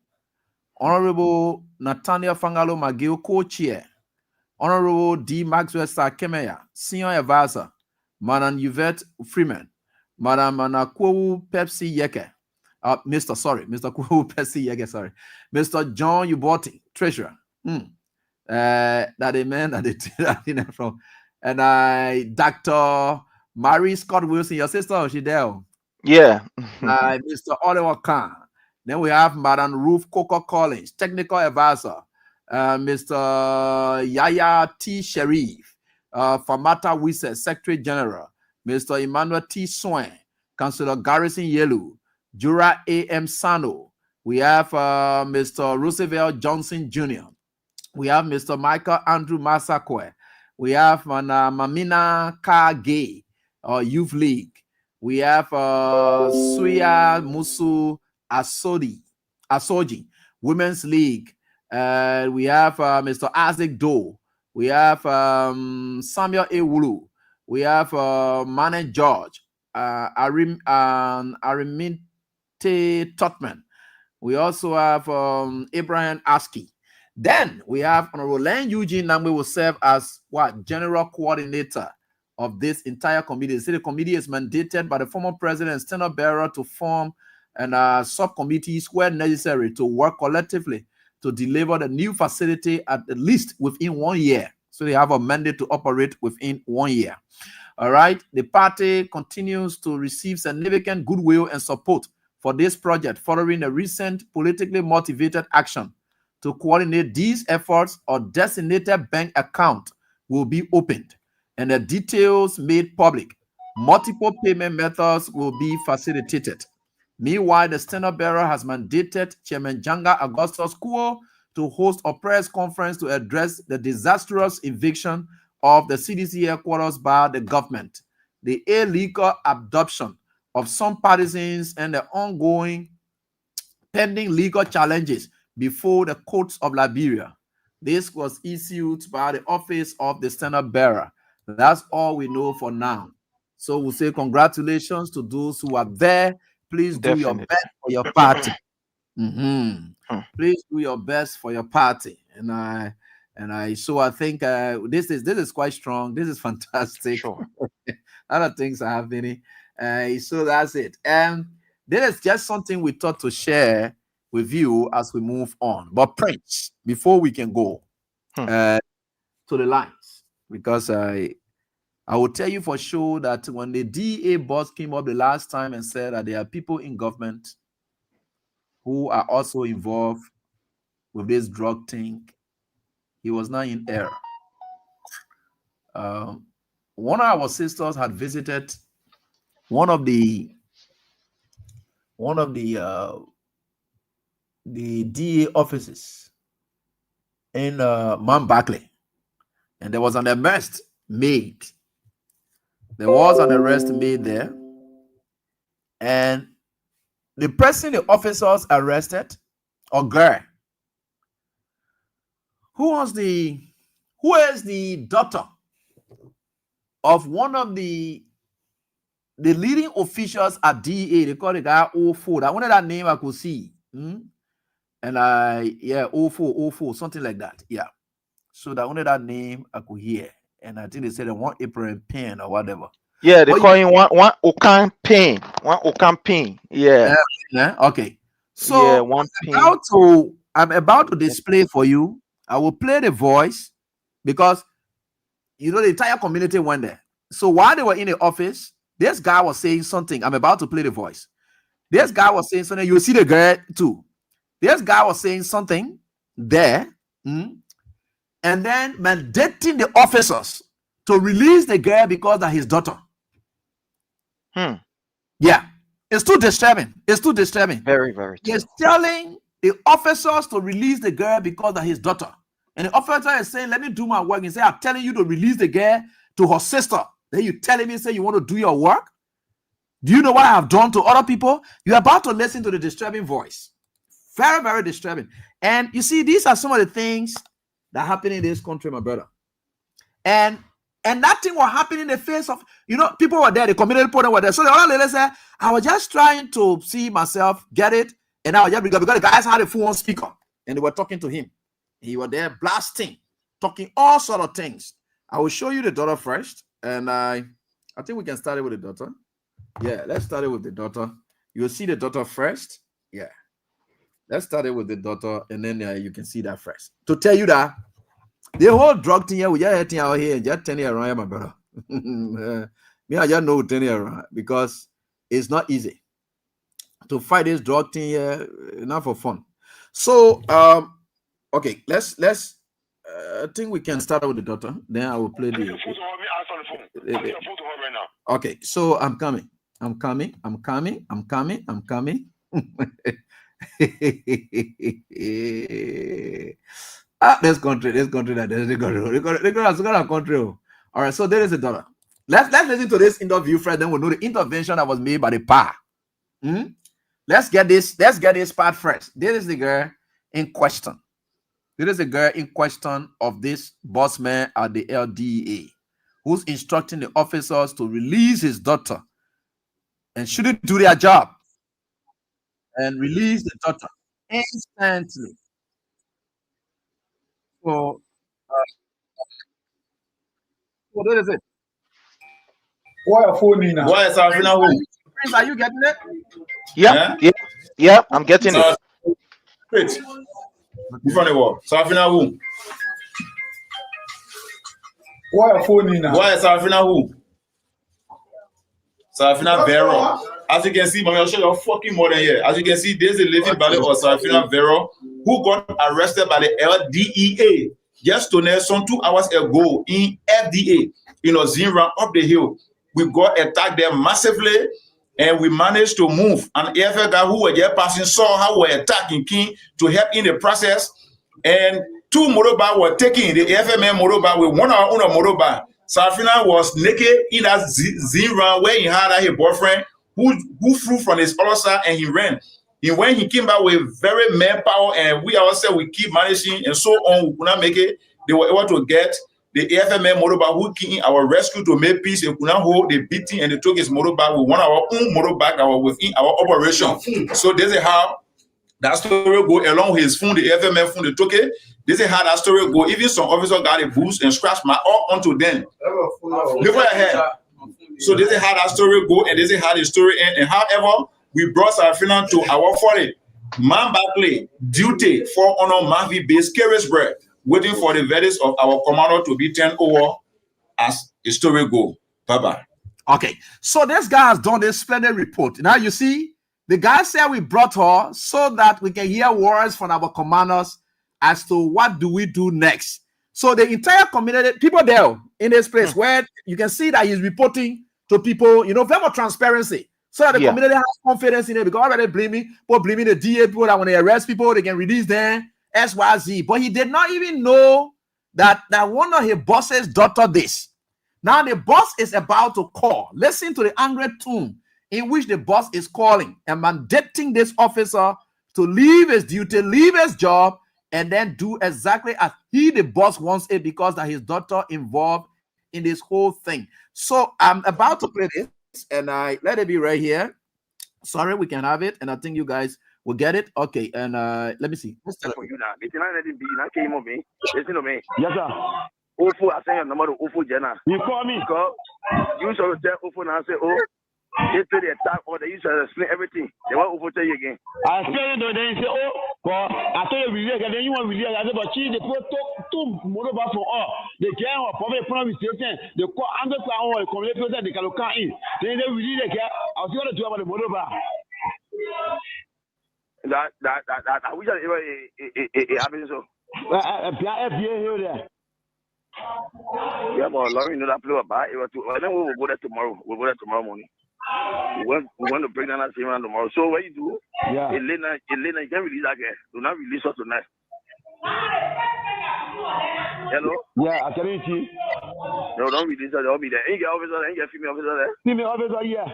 Honorable Nathaniel Fangalo Mageo, co-chair. Honorable D. Maxwell Sakemeya, senior advisor. Madam Yvette Freeman. Madam Anakwu Pepsi Yeke. Mr. Kwewu Pepsi Yeke, sorry. Mr. John Uboti, treasurer. That the man that they from. And Dr. Mary Scott Wilson, your sister, she there? Yeah. Mr. Oliver Khan. Then we have Madam Ruth Coker Collins, technical advisor. Mr. Yaya T. Sharif, Famata Wisse, Secretary General. Mr. Emmanuel T. Swain, Councillor Garrison Yelu, Jura A.M. Sano. We have Mr. Roosevelt Johnson Jr. We have Mr. Michael Andrew Masakwe. We have Mamina Kage, Youth League. We have Suya Musu Asoji, Women's League. We have Mr. Isaac Doe. We have Samuel Ewulu. We have Manet George, Ariminte Totman. We also have Abraham Aski. Then we have Honorable Len Eugene Namwe will serve as what? General coordinator of this entire committee. The city committee is mandated by the former president and tenor bearer to form and subcommittees where necessary to work collectively to deliver the new facility at least within 1 year. So they have a mandate to operate within 1 year. All right. The party continues to receive significant goodwill and support for this project following a recent politically motivated action to coordinate these efforts, or designated bank account will be opened and the details made public. Multiple payment methods will be facilitated. Meanwhile, the standard bearer has mandated Chairman Janga Augustus Kuo to host a press conference to address the disastrous eviction of the CDC headquarters by the government, the illegal abduction of some partisans, and the ongoing pending legal challenges before the courts of Liberia. This was issued by the office of the standard bearer. That's all we know for now. So we'll say congratulations to those who are there. Please do your Definitely. best for your party. Please do your best for your party. And I so I think this is quite strong. This is fantastic. Sure. Other things are happening. So that's it. And this is just something we thought to share with you as we move on. But Prince, before we can go to the lines, because I will tell you for sure that when the DA boss came up the last time and said that there are people in government who are also involved with this drug thing, he was not in error. One of our sisters had visited one of the DA offices in Mount Barclay, and there was an arrest made. There was an arrest made there, and the person the officers arrested, or girl, who is the daughter of one of the leading officials at DA. They call the guy 04. I wanted that name I could see. And 04, something like that. Yeah. So that wanted that name I could hear. And I think they said they want April pen or whatever. Yeah, they call him one Okan Pin. One Okan Pin. Yeah. Okay. So yeah, one I'm about to display for you. I will play the voice because the entire community went there. So while they were in the office, this guy was saying something. I'm about to play the voice. This guy was saying something. You see the girl too. This guy was saying something there, and then mandating the officers to release the girl because of his daughter. Yeah, it's too disturbing. It's too disturbing. Very, very. He's telling the officers to release the girl because of his daughter. And the officer is saying, let me do my work. And say, I'm telling you to release the girl to her sister. Then you telling me, say you want to do your work? Do you know what I have done to other people? You're about to listen to the disturbing voice. Very, very disturbing. And you see, these are some of the things that happen in this country, my brother. And that thing was happening in the face of, people were there, the community people were there. So the other lady said, I was just trying to see myself, get it. And I was just, because the guys had a full-on speaker and they were talking to him. He was there blasting, talking all sort of things. I will show you the daughter first. And I think we can start it with the daughter. Yeah, let's start it with the daughter. You'll see the daughter first. Yeah. Let's start it with the daughter, and then you can see that first. To tell you that the whole drug thing here, we just hitting out here and just turning around here, my brother. Me, I just know turning around because it's not easy to fight this drug thing here, not for fun. So, okay, let's. I think we can start with the daughter. Then I will play the. Okay, so I'm coming. This country, they got a country. All right, so there is a daughter. Let's listen to this interview first, then we'll know the intervention that was made by the PA. Let's get this part first. This is the girl in question. This is the girl in question of this boss man at the LDA, who's instructing the officers to release his daughter and shouldn't do their job and release the daughter instantly. So what is it? Why phone in now? Why is our final home? Prince, are you getting it? Yeah, I'm getting it. Wait. Before the war. So our final home. Why phone in now? Why is our final home? So our final bearer. As you can see, I'll show you fucking more than here. As you can see, there's a lady by the Osafina Vero who got arrested by the LDEA just to some 2 hours ago in FDA, Zinra up the hill. We got attacked there massively, and we managed to move. And AFL guy who were there passing saw how we were attacking King to help in the process. And 2 motorbikes were taken. The AFMM motorbike with one of our own motorbike. Sarafina was naked in that Zinra where he had a boyfriend who flew from his other side and he ran. And when he came back with very manpower, and we ourselves we keep managing and so on, we could not make it. They were able to get the AFMM motorbike who came in our rescue to make peace. They could not hold the beating, and they took his motorbike with one of our own motorbike that was within our operation. So this is how that story go along with his phone, the FMF phone, they took it. This is how that story go. Even some officer got a boost and scratched my all onto them. Before I had. So this is how that story go, and this is how the story end. And however, we brought Sarafina to our 40 man Barclay duty for honor Mavi base Carrisburg, waiting for the verdicts of our commander to be turned over as the story go. Bye-bye. Okay, so this guy has done this splendid report. Now you see, the guy said we brought her so that we can hear words from our commanders as to what do we do next. So the entire community, people there in this place where you can see that he's reporting to people, very transparency, so that the community has confidence in it. Because already blaming the DA people that when they arrest people, they can release them, XYZ. But he did not even know that one of his boss's daughter this. Now the boss is about to call. Listen to the angry tone in which the boss is calling and mandating this officer to leave his duty, leave his job, and then do exactly as he, the boss, wants it, because that his daughter involved in this whole thing. So I'm about to play this, and I let it be right here. Sorry, we can have it, and I think you guys will get it. Okay, and let me see. For you now. It's not letting be. Not came on me. Listen to me. Yes, sir. Ofo, I say your number to Ofo Jenna. You call me. Because you should tell Ofo now say, oh, they say the attack or they used to explain everything. They want Ofo tell you again. I say you then say, oh, well, I tell you release, and then you want release. I say, but she the put two motorbike for all. They can't have probably promise station. They call under the community president. They can look in. Then they release the car. I was going to do about the motorbike. That I wish it happens so. FBA here there. Yeah, but Laurie, that play about it. Then we will go there tomorrow. We'll go there tomorrow morning. We want to bring down that same tomorrow. So what you do? Yeah. Elena, you can release that guy. Do not release her tonight. Hello? Yeah, I tell you. No, don't release her. They'll be there. Ain't get officer, ain't get female officer there. Female officer, yeah.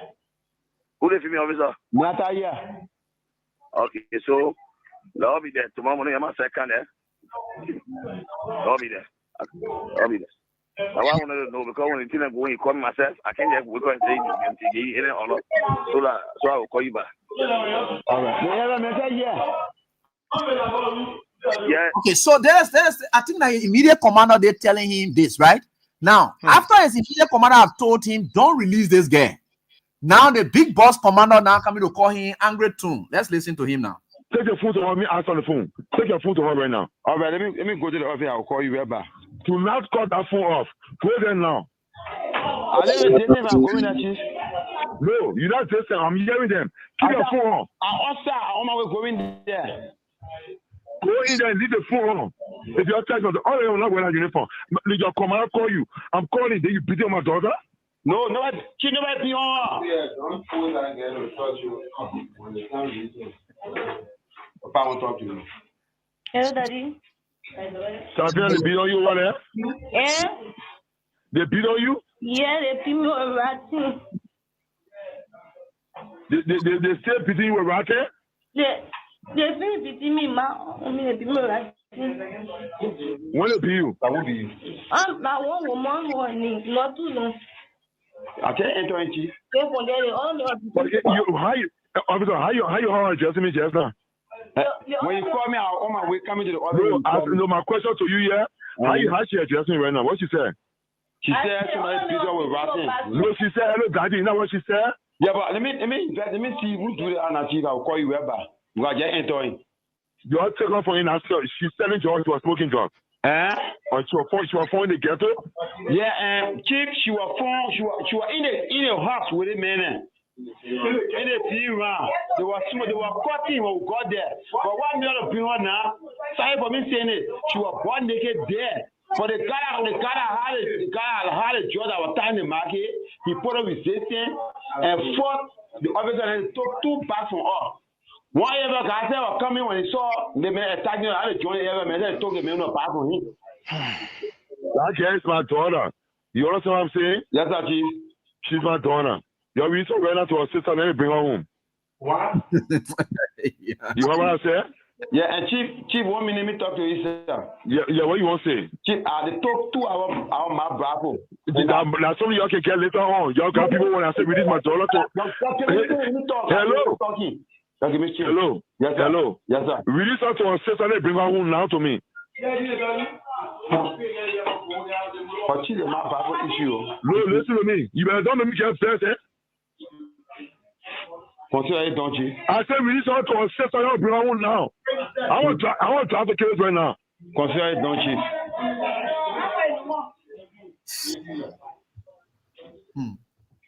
Who the female officer? Nata, yeah. Okay, so they'll be there tomorrow morning. I'm a second there. They'll be there. I'll be there. I want to know because when you go, you call me myself, I can't just wake up and say anything or not. So I will call you back. All right. Yeah. Okay, so there's I think that his immediate commander, they're telling him this, right? Now, after his immediate commander have told him, don't release this guy. Now the big boss commander now coming to call him angry tune. Let's listen to him now. Take your phone to her. Me answer on the phone. Take your phone to her right now. All right, let me go to the office. I'll call you right back. Do not cut that phone off. Go there now. I'm going at you. No, you're not listening. I'm hearing them. Keep your phone on. I'm on my way going there. Go in there and leave the phone on. If you're talking about you're not wearing a uniform. Your commander call you. I'm calling. Then you beat on my daughter? No, she never be on. Yeah, don't pull that girl to touch you when they can't read you. Papa won't talk to you. Hello, Daddy. Something they beat on you over there? Yeah. They beat on you? Yeah, they beat me with ratting. They still beating you with ratting? They've been beating me, ma. They beat me with ratting. When they beat you? I won't be you. I'm one woman morning, not too long. I can't enter into you. How you addressing me just now? When you call me, I'm on my way coming to the office. No, my question to you, yeah? How she addressing me right now? What she said? She said somebody beat her with ratting. No, she said, hello, daddy. You know what she said? Yeah, but let me see who do the analysis. I'll call you right back. You are just entering. You are taking off for an answer. She's selling drugs. She was smoking drugs. Or she was from the ghetto? Yeah, chick, she was in the house with a man. In the team round, they were cutting when we got there. But one minute of people now, sorry for me saying it, she was born naked there. But the guy had a job that was time in the market. He put up resistance and fought the officer and took 2 bags from us. One ever guy said was coming when he saw the man attacking him. I had to join the ever man. They took the man back from him. That girl is my daughter. You understand what I'm saying? Yes, sir, Chief. She's my daughter. Your reason right now to her sister, let me bring her home. What? You know what I said? Yeah, and Chief, 1 minute, me talk to you, sir. Yeah, what you want to say? Chief, they talk to our my bravo. That's something y'all can get later on. Y'all got people when I say release my daughter to. Hello. Okay, Mr. Chief. Hello. Yes, sir. Hello. Yes, sir. Release her to her sister, let me bring her home now to me. But Chief, my bravo issue. No, listen to me. You better don't make me get upset, eh? Consider it, don't you? I said release her to her sister, let me bring her home now. I want to drive the case right now. Consider it, don't you?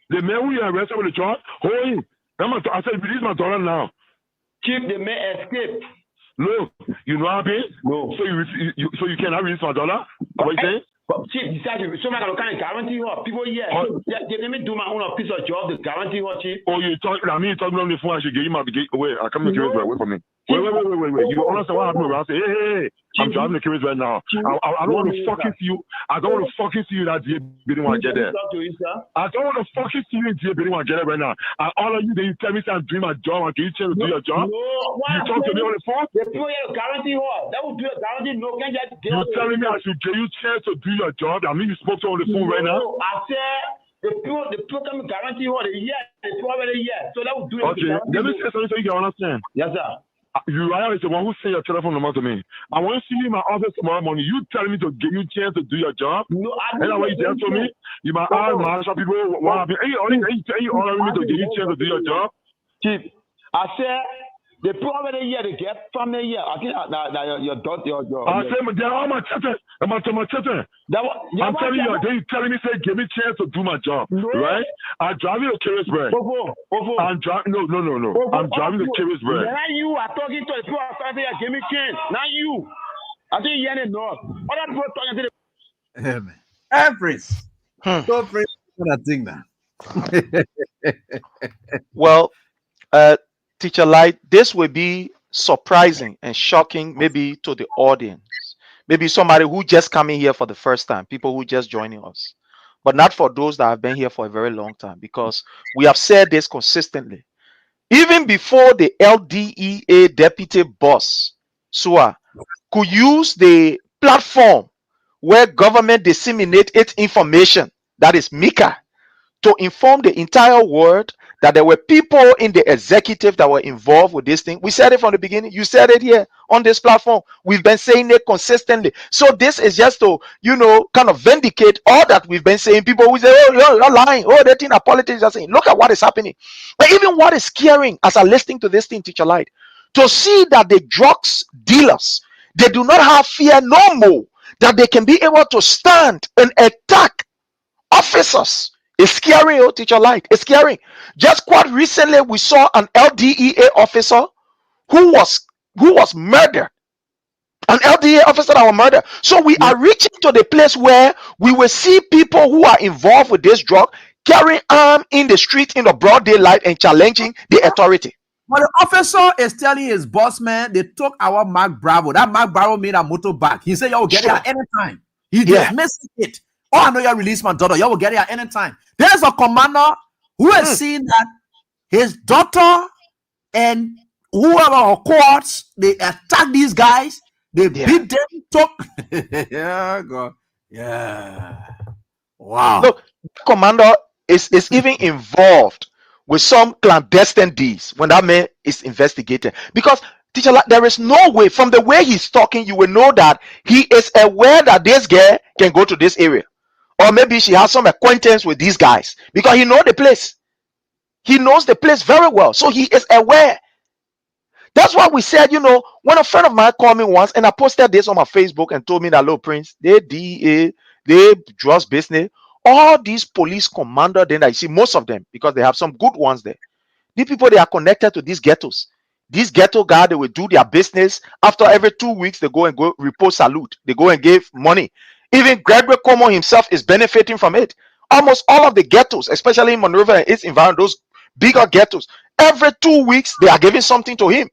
The man who you arrested with the charge, hold him. I said release my daughter now. Keep the man escape. No, you know what I mean? No. So you cannot release my daughter? What you saying? But Chief, besides, somebody can guarantee her. People here, let me do my own piece of job to guarantee her, Chief. Oh, you talking on the phone, I should get you my wait, I come to the case right away from me. Wait. You understand what happened? I say, hey, I'm driving the case right now. I don't want to fucking see you. I don't want to fucking see you that day, didn't want to get there. I don't want to fucking see you in jail, didn't want to get there right now. And all of you, then you tell me I'm doing my job, and can you tell me to do your job? No, you talk to me on the phone? The people here guarantee her. That would do a guarantee. No, can't just get you telling me I should give you a chance to do your job? I mean, you spoke to on the phone right now? No, I said, the program guarantee her the year, the already year. So that would do it. Okay, let me say something so you can understand. Yes, sir. You is the one who sent your telephone number to me. I want to see you in my office tomorrow morning. You telling me to give you a chance to do your job? No, I and what you just told me? You might ask my people what happened. Are you ordering me to give you a chance to do your job? Chief, I said the probably year they get from the year. I think your daughter, your. I said, they're all my children. I'm telling you, they telling me say give me a chance to do my job, right? I'm driving a Carrisburg. I'm driving no. I'm driving the Carrisburg. Now you are talking to the people outside there. Give me a chance. Not you. I think you're in the north. Other people talking to the. Hey, Prince. So Prince, I think that. Well, Teacher Light, this will be surprising and shocking maybe to the audience. Maybe somebody who just coming here for the first time, people who just joining us, but not for those that have been here for a very long time, because we have said this consistently. Even before the LDEA deputy boss, SUA, could use the platform where government disseminate its information, that is MICA, to inform the entire world that there were people in the executive that were involved with this thing. We said it from the beginning. You said it here on this platform. We've been saying it consistently. So this is just to, kind of vindicate all that we've been saying. People who say, oh, you're lying. Oh, they think that politics are saying. Look at what is happening. But even what is scaring as I'm listening to this thing, Teacher Light, to see that the drugs dealers, they do not have fear no more, that they can be able to stand and attack officers. It's scary, Teacher Light. It's scary. Just quite recently, we saw an LDEA officer who was murdered. An LDEA officer that was murdered. So we are reaching to the place where we will see people who are involved with this drug carrying arms in the street in the broad daylight and challenging the authority. But the officer is telling his boss, man, they took our Mark Bravo. That Mark Bravo made a motor back. He said, yo, get it at any time. He dismissed it. Oh, I know you released my daughter. You will get it at any time. There's a commander who has seen that his daughter and whoever her cohorts, they attack these guys, they beat them, took. Yeah, God. Yeah. Wow. Look, commander is even involved with some clandestine deeds when that man is investigated. Because Teacher, there is no way, from the way he's talking, you will know that he is aware that this girl can go to this area. Or maybe she has some acquaintance with these guys because he knows the place. He knows the place very well. So he is aware. That's why we said, when a friend of mine called me once and I posted this on my Facebook and told me that, look, Prince, they DEA, they drugs business, all these police commander, then I see most of them, because they have some good ones there. These people, they are connected to these ghettos. These ghetto guys, they will do their business. After every 2 weeks, they go and go report salute. They go and give money. Even Gregory Como himself is benefiting from it. Almost all of the ghettos, especially in Monrovia and its environment, those bigger ghettos, every 2 weeks, they are giving something to him.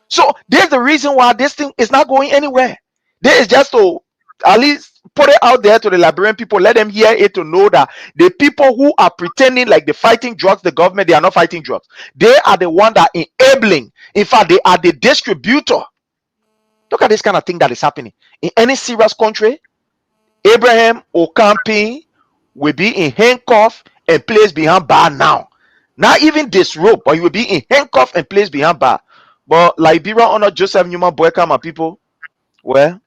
So there's the reason why this thing is not going anywhere. There is just to at least put it out there to the Liberian people, let them hear it, to know that the people who are pretending like they're fighting drugs, the government, they are not fighting drugs. They are the one that are enabling. In fact, they are the distributor. Look at this kind of thing that is happening. In any serious country, Abraham Okampi will be in handcuff and placed behind bar now. Not even disrobe, but he will be in handcuff and placed behind bar. But Liberia honor Joseph Newman Boyka, my people. Well,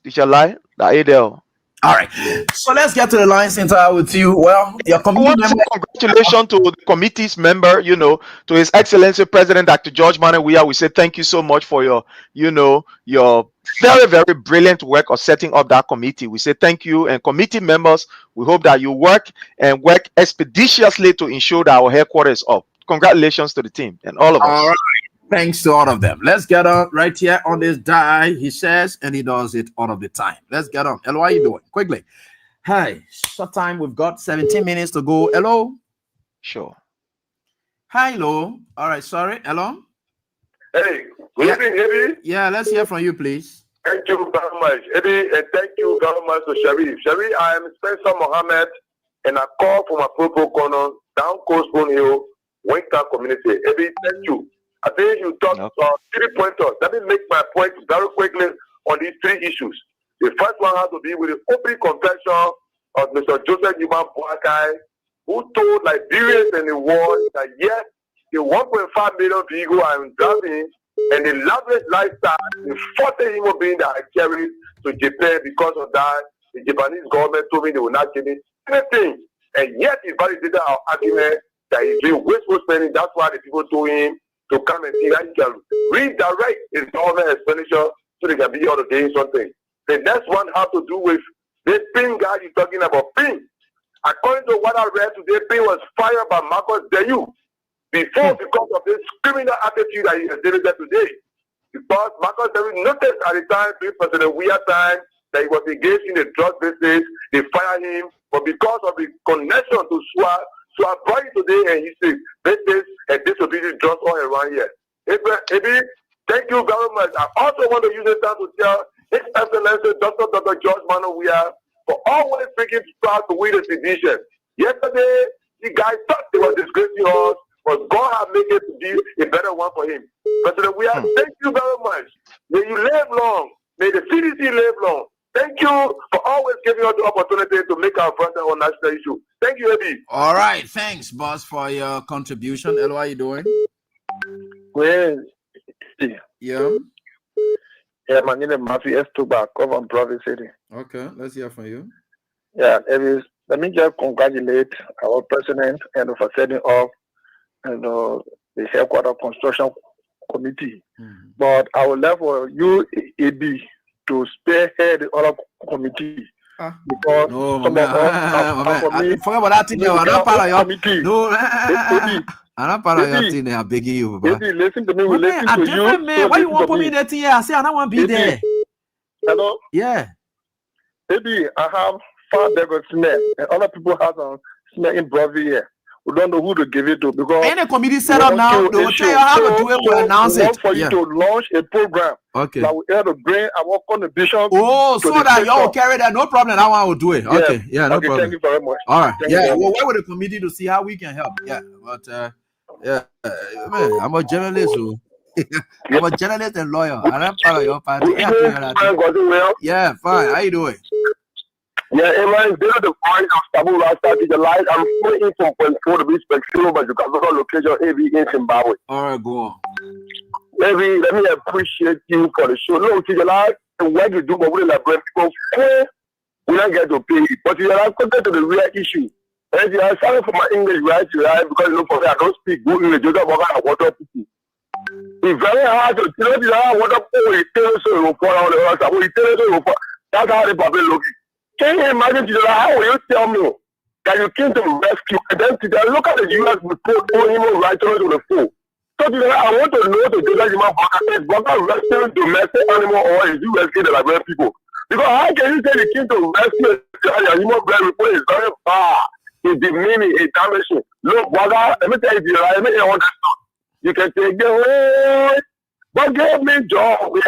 it's a lie. That ain't there. All right. So let's get to the line center with you. Well, your committee member. Congratulations to the committee's member, to His Excellency President Dr. George Manawia. We say thank you so much for your very, very brilliant work of setting up that committee. We say thank you. And committee members, we hope that you work expeditiously to ensure that our headquarters is up. Congratulations to the team and all of us. All right. Thanks to all of them. Let's get on right here on this die. He says, and he does it all of the time. Let's get on. Hello, how are you doing? Quickly. Hi, short time. We've got 17 minutes to go. Hello. Sure. Hi, hello. All right, sorry. Hello. Hey, good evening, Eddie. Yeah, let's hear from you, please. Thank you very much, Eddie, and thank you very much to Sharif. Sharif, I am Spencer Mohammed, and I call from a Purple Corner, down Coast Bone Hill, Winter Community. Eddie, thank you. I think you talked about 3 pointers. Let me make my point very quickly on these 3 issues. The first one has to be with the open confession of Mr. Joseph Newman Boakai, who told Liberians in the world that yes, the 1.5 million vehicle I'm driving and the lavish lifestyle, the 40 human being that I carry to Japan, because of that, the Japanese government told me they will not give me anything. And yet he validated our argument that he's doing wasteful spending. That's why the people told him to come and see how he can redirect his government expenditure so they can be able to gain something. The next one has to do with this PIN guy you're talking about. PIN. According to what I read today, PIN was fired by Marcus Deyu before because of this criminal attitude that he exhibited today. Because Marcus Deyu noticed at the time, during President Weah time, that he was engaged in the drug business, they fired him, but because of the connection to Swat, so I brought it today and he said, business and distributing drugs all around here. Ebi, thank you very much. I also want to use this time to tell His Excellency Dr. George Manawia for always bringing proud to win the sedition. Yesterday, the guy thought they were disgracing us, but God has made it to be a better one for him. President Weah, thank you very much. May you live long. May the CDC live long. Thank you for always giving us the opportunity to make our front on national issue. Thank you, Eddie. All right. Thanks, boss, for your contribution. Hello, how are you doing? Well, yeah. Yeah, my name is Matthew Estoba, come from Province City. Okay, let's hear from you. Yeah, Eddie, let me just congratulate our president and for setting up the headquarters construction committee. But I would love for you, Eddie, to spearhead the other committee. Because no, forget about that thing. I'm not part of your committee. No, I'm not part of your team. I'm begging you, Eddie, listen to me. We listen to you. Man, why you want to put me in that thing? I say I don't want to be there. Hello? Yeah. Eddie, I have 5 David Smith and other people have some Smith in Brazil here. We don't know who to give it to because any committee set up now, they will tell you how to do it. We'll announce it. For you to launch a program. Okay. That we have to bring our contribution. Oh, so that you all carry that. No problem. That one will do it. Okay. Yeah, no problem. Thank you very much. All right. Yeah. Well, where would the committee to see how we can help? Yeah. But man, I'm a journalist. I'm a journalist and lawyer. I'm not part of your party. Yeah, fine. How you doing? Yeah, everyone, this is the voice of Tabula Strategy Live. I'm waiting for control to be spectacular, but you can go to location AV in Zimbabwe. All right, go on. Maybe let me appreciate you for the show. No, to your life, and what you do, but we like people, we don't get to pay. But you are connected to the real issue. And you are sorry for my English, right? Because you know, for me, I don't speak good English. You don't want to water people. It's very hard to tell you how water people will tell us so you fall out the other. We tell us so you fall. That's how the public looking. Can you imagine, how will you tell me that you came to rescue, and then today look at the U.S. we put human rights to the full. So today I want to know the human is Baka rescuing domestic animal or is you rescuing the Liberian people? Because how can you say the king to rescue a human blood report is very far, it's demeaning, it's damaging. Look, brother, let me tell you, let me hear one stuff. You can take the whole, but give me joy. You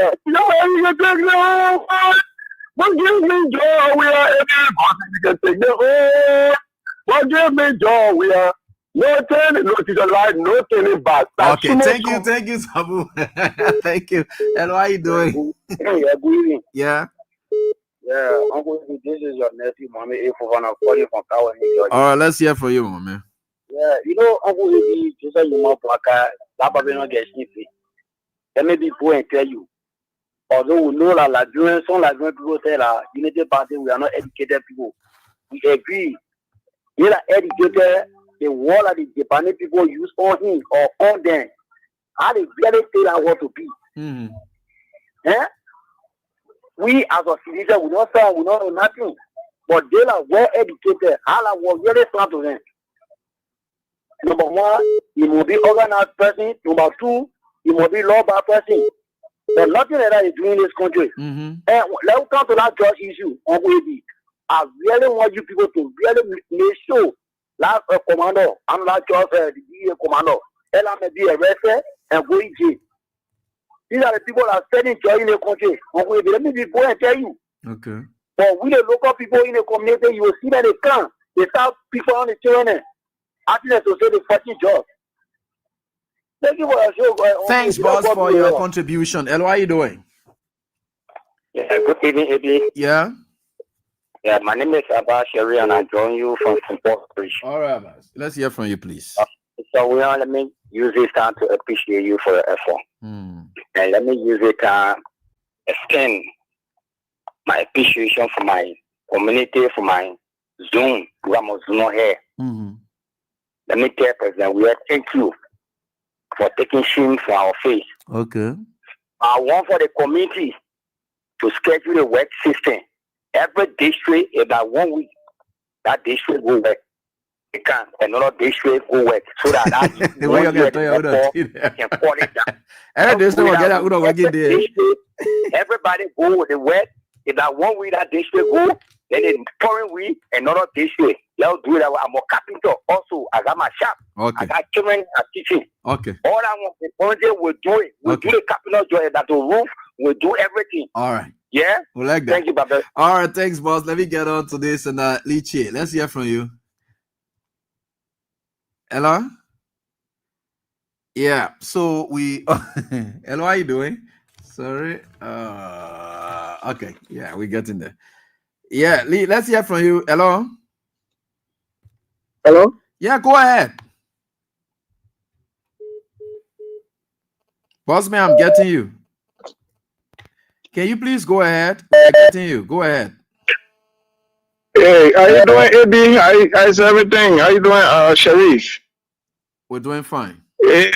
can take the whole, but give me joy. We are everybody. You can take the whole, but give me joy. We are no turning, no to the light, no turning back. That's Okay, thank you, Sabu. Thank you. And how are you doing? Hey, good evening. Yeah. Yeah, Uncle, this is your nephew, Mommy A. I'm calling from Kawa, New York. All right, let's hear from you, Mommy. Yeah, you know, Uncle, just say you want to that probably not get sniffy. Let me go and tell you. Although we know that Liberian, some Liberian people say that Unity Party, we are not educated people. We agree. We are educated. The word that the Japanese people use on him or on them, how they really say that what to be. Eh? We as a citizen, we don't sound, we don't know nothing. But they are well educated. How that was really smart to them. Number one, he will be organized person. Number two, he will be law-abiding person. But nothing like that is doing in this country. And let's come to that judge issue on WAB. I really want you people to really make sure that commander, I'm not just the DA commander, and I may be arrested and go in jail. These are the people that are spending joy in the country. On WAB, let me go and tell you. Okay. But we the local people in the community, you will see that they come. They start people on the children. Asking them to say the fucking job. Thank you for your show. Thanks, boss, for your contribution. How are you doing? Yeah, good evening, Eddie. Yeah. Yeah, my name is Adversarial, and I join you from Port Bridge. All right, let's hear from you, please. So we want let me use this time to appreciate you for your effort, and let me use it to extend my appreciation for my community, for my Zoom. We are Zoom here. Let me tell President, we thank you for taking shame from our face. Okay. I want for the community to schedule a work system. Every district about 1 week, that district will work. They can another district will work so that the way you get can call it down. Everybody go with the work. If that 1 week that district go, then the following week another district. Let's do that. I'm a carpenter also. I got my shop. Okay. I got children at teaching. Okay. All I want the project will do it. We'll do the carpenter job, that the roof, we'll do everything. All right. Yeah? We like that. Thank you, Baba. All right, thanks, boss. Let me get on to this and Liche. Let's hear from you. Hello? Yeah, so we hello, how are you doing? Sorry. Okay, yeah, we're getting there. Yeah, Lee, let's hear from you. Hello? Hello? Yeah, go ahead. Boss man, I'm getting you. Can you please go ahead? I'm getting you. Go ahead. Hey, how you doing, AB? How's everything? How you doing, Sharif? We're doing fine. Yeah.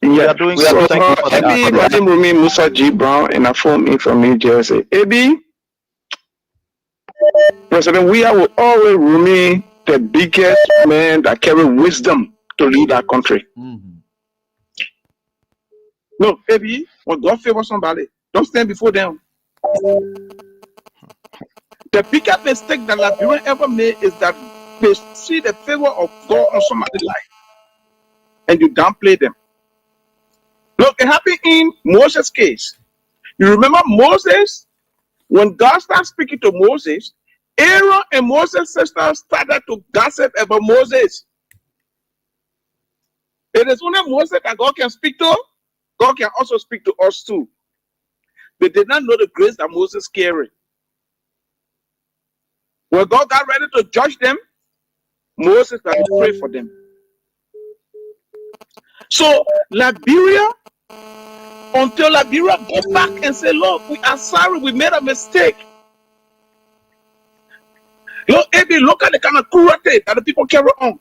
We are doing So, good. Thank you for the AB, my name is me, Musa G. Brown, and I phone in from New Jersey. AB, President, we will always remain the biggest man that carry wisdom to lead our country. No, AB, when God favors somebody, don't stand before them. The biggest mistake that Liberian ever made is that they see the favor of God on somebody's life and you downplay them. Look, it happened in Moses' case. You remember Moses? When God started speaking to Moses, Aaron and Moses' sister started to gossip about Moses. It is only Moses that God can speak to. God can also speak to us too. They did not know the grace that Moses carried. When God got ready to judge them, Moses had to pray for them. So Liberia, until Liberia go back and say, look, we are sorry, we made a mistake. Look, Eddie, look at the kind of cruelty that the people carry on.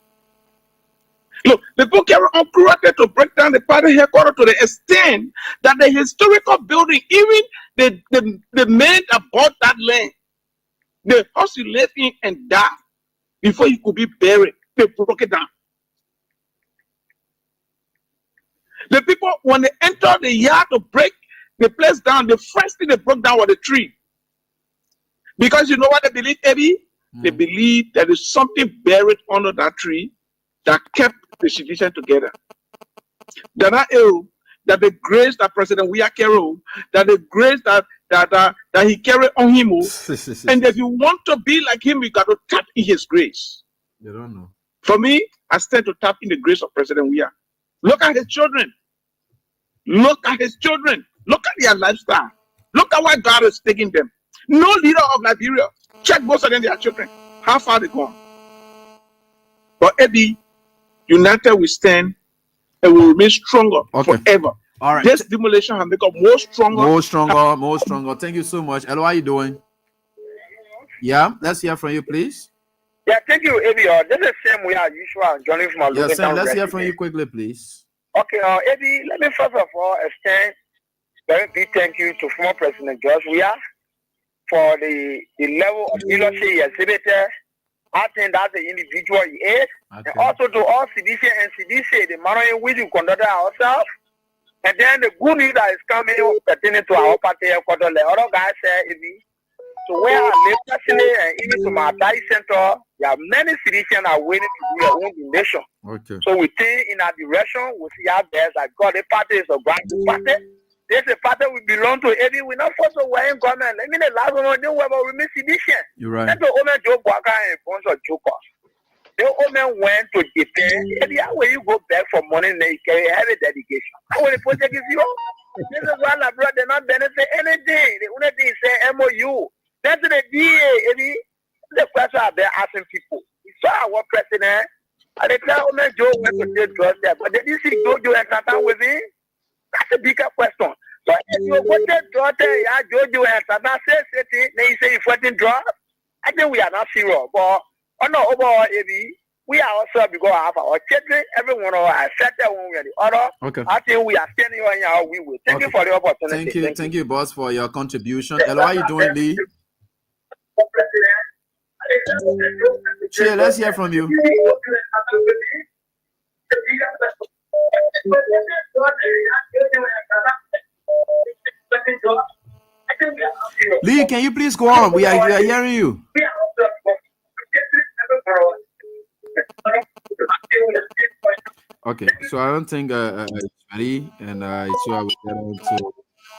Look, the people carry on cruelty to break down the party headquarters to the extent that the historical building, even the men that bought that land, the house you live in and die. before you could be buried. They broke it down. The people, when they entered the yard to break the place down, the first thing they broke down was the tree. Because you know what they believe, Eddie? They believe there is something buried under that tree that kept the sedition together. That the grace that President Weah carried, that the grace that he carried on him, and if you want to be like him, you got to tap in his grace. You don't know. For me, I stand to tap in the grace of President Weah. Look at his children. Look at his children. Look at their lifestyle. Look at where God is taking them. No leader of Liberia, check most of them, their children. How far they gone? But Eddie, united we stand and we remain stronger forever. All right. This demolition has become more stronger. More stronger. Thank you so much. Hello, how are you doing? Yeah, let's hear from you, please. Yeah, thank you, Eddie. This is Sam we are usual joining from Yeah, Sam, let's hear from you quickly, please. Okay, Eddie, let me first of all extend very big thank you to former President George Weah for the level of leadership he exhibited. I think that's the individual he is. And also to all CDC and CDC, the manner in which we conducted ourselves. And then the good news that is coming pertaining to our party, the other guys said, so where I live personally and even to my diet center, there are many citizens are waiting to do their own donation. Okay. So we think in our direction, we see our best that God, the party is a grand party. This is a party we belong to. Eddie, we're not forced to wear in government. I mean, the last one, they were we miss sedition. You're right. That's the owner Joe Guaca and a bunch of jokers. The owner went to Japan. Eddie, how will you go back for money and you carry heavy dedication? How will the project is you? This is why my brother not benefit anything. The only thing is say MOU. That's the DA, Eddie. The question are there asking people. We saw our president. And they tell owner Joe went to take drugs there. But they didn't see Joe and Satan with him. That's a bigger question. So if you want to draw Jojo and Satan says it, then you say you're fighting drugs. I think we are not serious. But overall, we are also because of our children, everyone of us accepted one way or the other. Okay. I think we are standing on our we will. Thank you for the opportunity. Thank you, boss, for your contribution. Hello, how are you doing, Lee? Che, let's hear from you. Lee, can you please go on? We are hearing you. Okay, so I don't think it's ready, and so I will get on to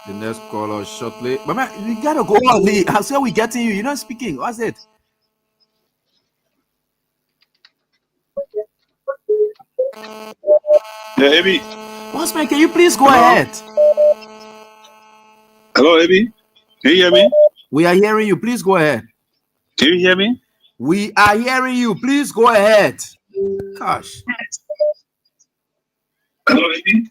the next caller shortly. But man, we gotta go on, Lee. I said we getting you. You're not speaking. What's it? Yeah, Abby. Bossman, can you please go ahead? Hello, Abby. Can you hear me? We are hearing you. Please go ahead. Can you hear me? We are hearing you. Please go ahead. Gosh. Hello, Abby.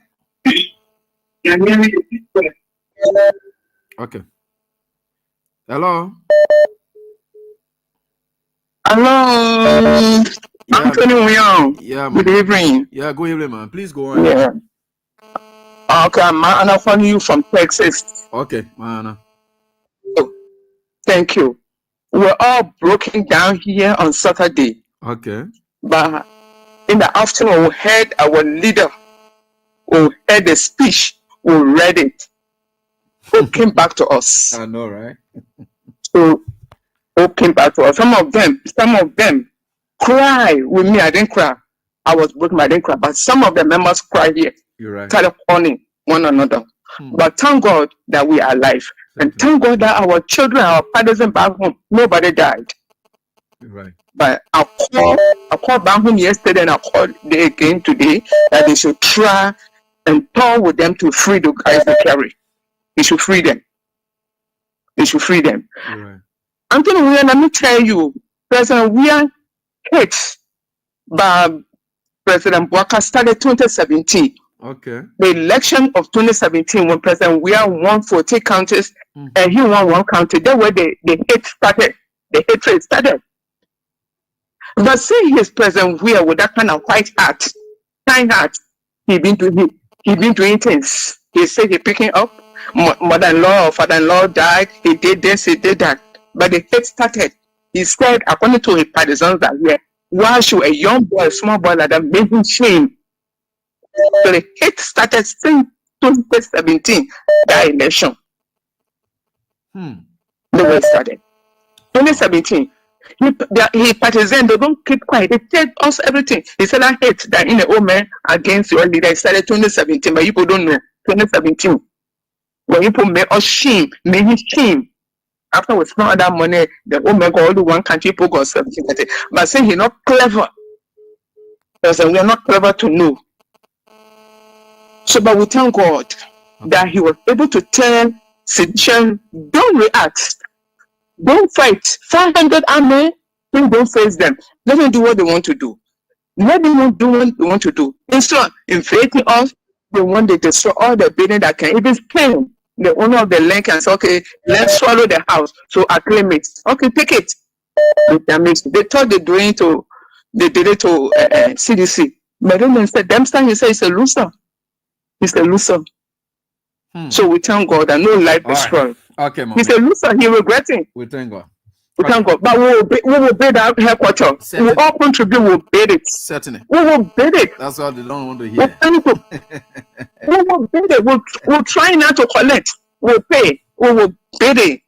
Okay. Hello. Hello. Anthony Young. Yeah, man. Good evening. Yeah, good evening, man. Please go on. Yeah. Okay, I'm calling you from Texas. Okay, man. Thank you. We're all broken down here on Saturday. Okay. But in the afternoon, we heard our leader. We heard the speech. We read it. It came back to us. I know, right? So it came back to us. Some of them cry with me. I didn't cry. I was broken. I didn't cry. But some of the members cry here. You're right. Started calling one another. But thank God that we are alive. And thank God that our children, our fathers and back home, nobody died. You're right. But I called back home yesterday and I called again today that they should try and talk with them to free the guys they carry. They should free them. They should free them. Right. Anthony, let me tell you, President Weah hit by President Bwaka started 2017. Okay. The election of 2017, when President Weah won 40 counties and he won one county, that's where the hate started. The hatred started. But see his President Weah with that kind of white heart, kind heart, he been doing things. He said he picking up. Mother-in-law or father-in-law died. He did this, he did that. But the hate started He said, according to his partisans, that why should a young boy, a small boy like that, make him shame? So the hate started since 2017, that election. The way it started. 2017. He partisan, they don't keep quiet. They tell us everything. He said, I hate that in the old man against your leader. It started 2017, but people don't know. 2017. When people make us shame, make him shame. After we spend that money, the old man got only one country, people got 17. But saying he's not clever. Because we are not clever to know. So, but we thank God that he was able to tell Sidchen, don't react. Don't fight. 500 army, don't face them. Let them do what they want to do. Let them do what they want to do. Instead of invading us, they want to destroy all the building that can even claim. The owner of the land can say, okay, let's swallow the house. So I claim it. Okay, take it. They thought they did it to CDC. But then instead, Dempster, he said he's a loser. He's a loser. So we thank God that no life is spoiled. Okay, Mom. He's a loser. He regretting. We thank God. We thank God. But we will build our headquarters. We all contribute. We'll build it. Certainly. We will build it. That's what they don't want to hear. We will build it. We'll try not to collect. We'll pay. We will build it.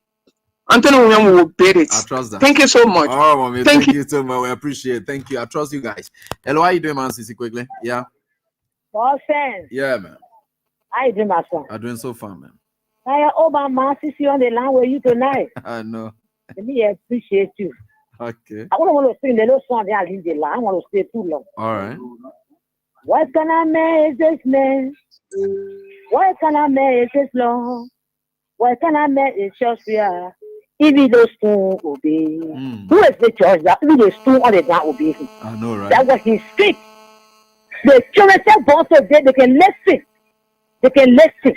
Until we will build it. I trust that. Thank you so much. Oh, Mommy, thank you so much. We appreciate it. Thank you. I trust you guys. Hello, how you doing, man? Sissy, quickly. Yeah. Sense. Yeah, man. How you doing, my son? I'm doing so fun, man. I Obama see on the line with you tonight. I know. Let me appreciate you. Okay. I don't want to sing the little song that I leave the line. I want to stay too long. All right. What can I make this man? What can I make this long? What can I make this church fear? Even those stone obey. Who is the church that even the stone on the ground obey him? I know, right? That's what he speaks. The children say God today, they can listen. They can listen.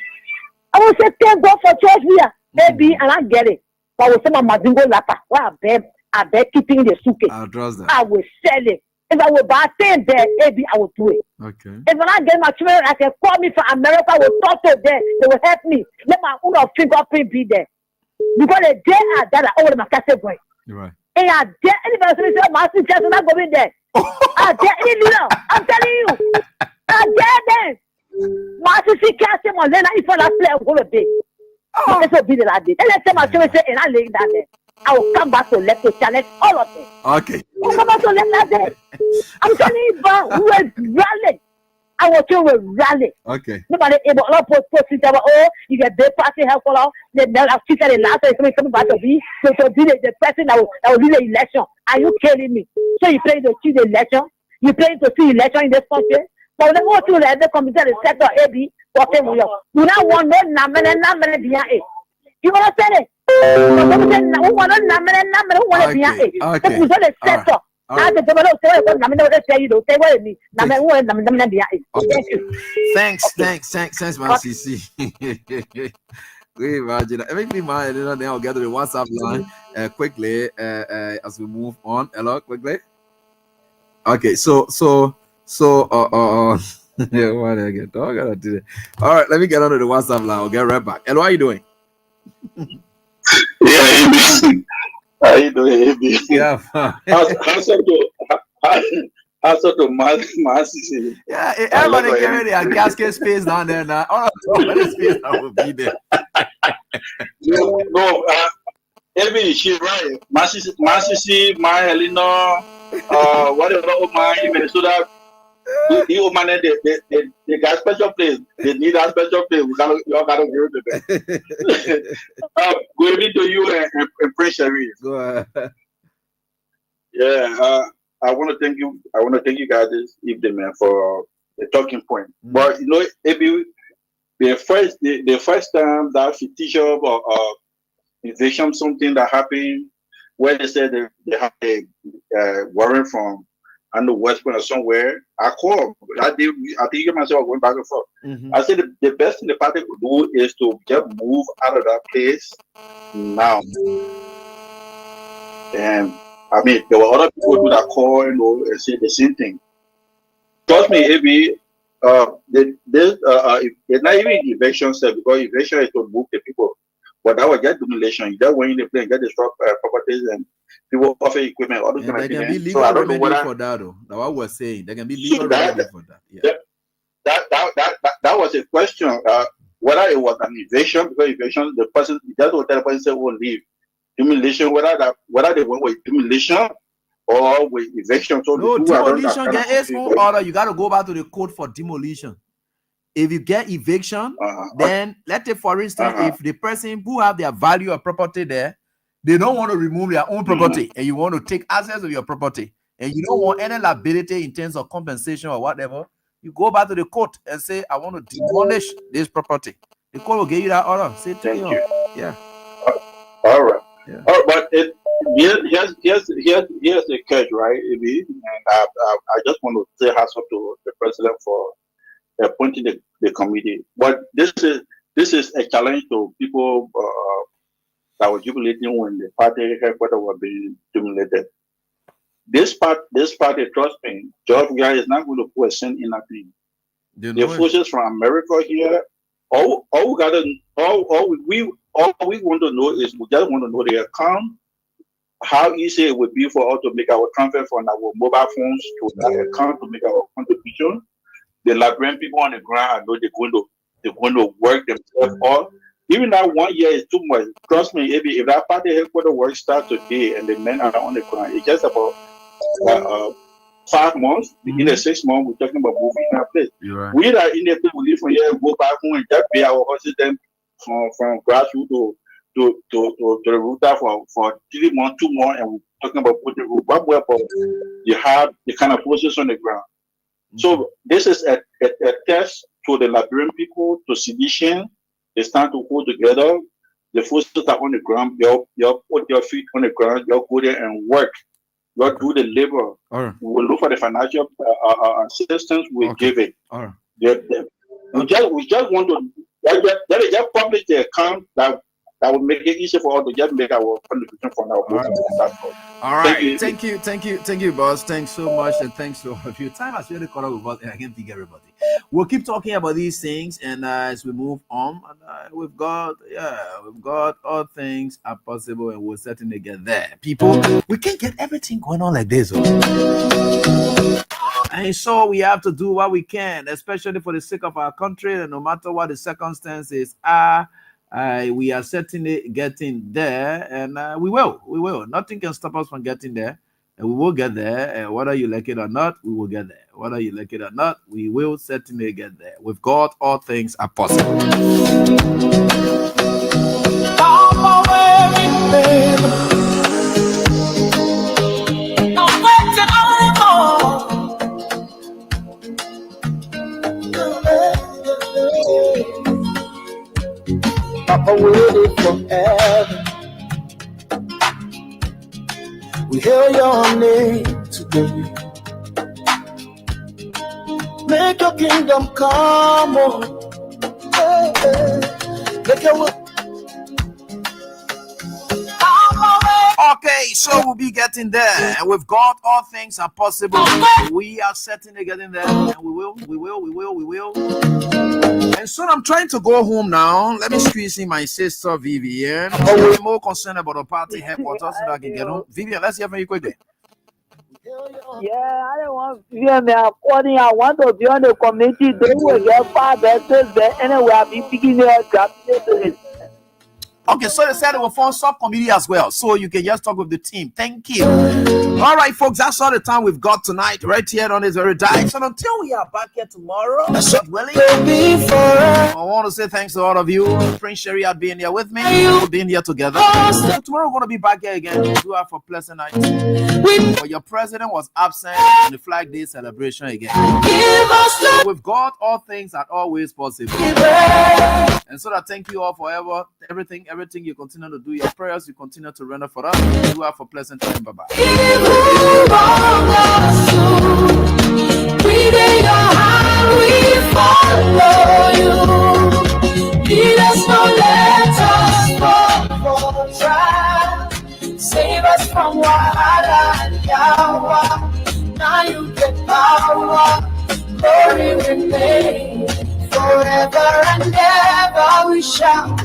I will say, thank God for church here. Maybe, and I get it. But I will say, my Madingo Lapa, why I bet keeping the suitcase. I'll trust that. I will sell it. If I will buy 10 there, maybe I will do it. Okay. If I get my children, I can call me from America, I will talk to them. They will help me. Let my own fingerprint be there. Because the day I die, I owe my cassette boy. You're right. And I dare anybody say, my sister is not going there. I dare any leader. I'm telling you. I dare them. My sister can't say, my Lena, if I play, I'm going to be. This will be the last day. And let's say my children say, and I lay that there. I will come back to left to challenge all of them. Okay. I will come back to left that day. I'm telling you, but we will rally. Our children will rally. Okay. Nobody able to post it. Oh, you get the party help for all. Then after the last time coming back to be the person that will lead the election. Are you kidding me? So you pray to see the election? You pray to see election in this country? But when go to the committee, the sector AB, talking with you. You now want no number behind it. You understand it? Who want no number behind it? This is the sector. Thanks, man. CC. We imagine. Make me mind. Then I'll get to the WhatsApp line quickly as we move on. Hello, quickly. Okay, so yeah, what I get? Oh, I gotta do that. All right, let me get onto the WhatsApp line. I'll get right back. Hello, how you doing? Yeah, how you doing, AB? Yeah. Also to Massy. Yeah, everybody carry their gasket space down there now. Oh, what is space that will be there? No, AB, she's right. Massy, my Helena, whatever of my Minnesota. You manage they got special place. They need a special place. You gotta give it to them. Good evening to you and Prince Sherry. Go ahead. Yeah, I want to thank you. I want to thank you guys this evening, man, for the talking point. But you know, maybe the first time that fictitious or invasion something that happened where they said they have a warrant from the West Point or somewhere, I called. I think myself going back and forth. I said the best thing the party could do is to just move out of that place now. And I mean, there were other people who that call, and say the same thing. Trust me, AB, it's not even eviction step, because eviction is to move the people. But that was just demolition. You just went in the plane, get the properties, and people offer equipment, all those And kind there of can be things. So legal I don't know remedy whether for that, though. That's what we're saying. There can be legal so remedy for that. Yeah. that was a question. Whether it was an evasion, because evasion, the person, that's what the person said will leave. Demolition, whether they went with demolition or with eviction. So No, the two are demolition get its own order. You got to go back to the code for demolition. If you get eviction, then let's say, for instance, if the person who have their value of property there, they don't want to remove their own property, and you want to take access of your property, and you don't want any liability in terms of compensation or whatever, you go back to the court and say, I want to demolish this property. The court will give you that order. Say, take it off. Yeah. All right. Yeah. All right, but here's the catch, right? And I just want to say hats off to the president for appointing the committee. But this is a challenge to people that were jubilating when the party headquarters were being demolited. This party, trust me, Georgia is not going to put a cent in nothing. The forces from America here, all we want to know is we just want to know the account, how easy it would be for us to make our transfer from our mobile phones to that account to make our contribution. The Liberian people on the ground, I know they're going to work themselves all. Even that 1 year is too much. Trust me, if that party headquarters work starts today and the men are on the ground, it's just about 5 months. In the 6 months, we're talking about moving that place. Right. We that in the place, we live from here, go back home and just pay our horses them from grassroots to the router for 3 months, 2 months, and we're talking about putting you have the kind of forces on the ground. So this is a test to the Liberian people, to sedition. It's time to hold together. The forces are on the ground. You'll put your feet on the ground. You'll go there and work. You'll do the labor. We'll look for the financial assistance. We'll give it. We just want to just publish the account that will make it easier for us to just make our contribution from our platform. All right. Thank you, boss. Thanks so much, and thanks to all of you. Time has really caught up with us, and I can't thank everybody. We'll keep talking about these things, and as we move on, we've got all things are possible, and we'll certainly get there. People, we can't get everything going on like this. And so we have to do what we can, especially for the sake of our country, and no matter what the circumstances are. We are certainly getting there, and we will. Nothing can stop us from getting there, and we will get there. And whether you like it or not, we will get there. Whether you like it or not, we will certainly get there. With God, all things are possible. Papa waited forever. We hear your name today. Make your kingdom come on. Hey, hey. Make your will. Okay, so we'll be getting there, and with God, all things are possible. We are certainly getting there, and we will. And so I'm trying to go home now. Let me squeeze in my sister Vivian. I'm more concerned about the party headquarters so that I can get home. Vivian, let's hear from you quickly. Yeah, I don't want Vivian. I want to be on the committee. They will get far better anyway. I'll be picking it up. Okay, so they said they will form subcommittee as well, so you can just talk with the team. Thank you. All right, folks, that's all the time we've got tonight, right here on this very dive. So until we are back here tomorrow, I want to say thanks to all of you. Prince Sherry had been here with me, being here together. So tomorrow we're going to be back here again. Do have a pleasant night. But your president was absent in the Flag Day celebration again. With God, all things are always possible. And so that thank you all forever. Everything you continue to do, your prayers you continue to render for us. You have a pleasant time. Bye bye. Save us from wahala, Yahweh. Now you get power, glory remain forever and ever. We shall.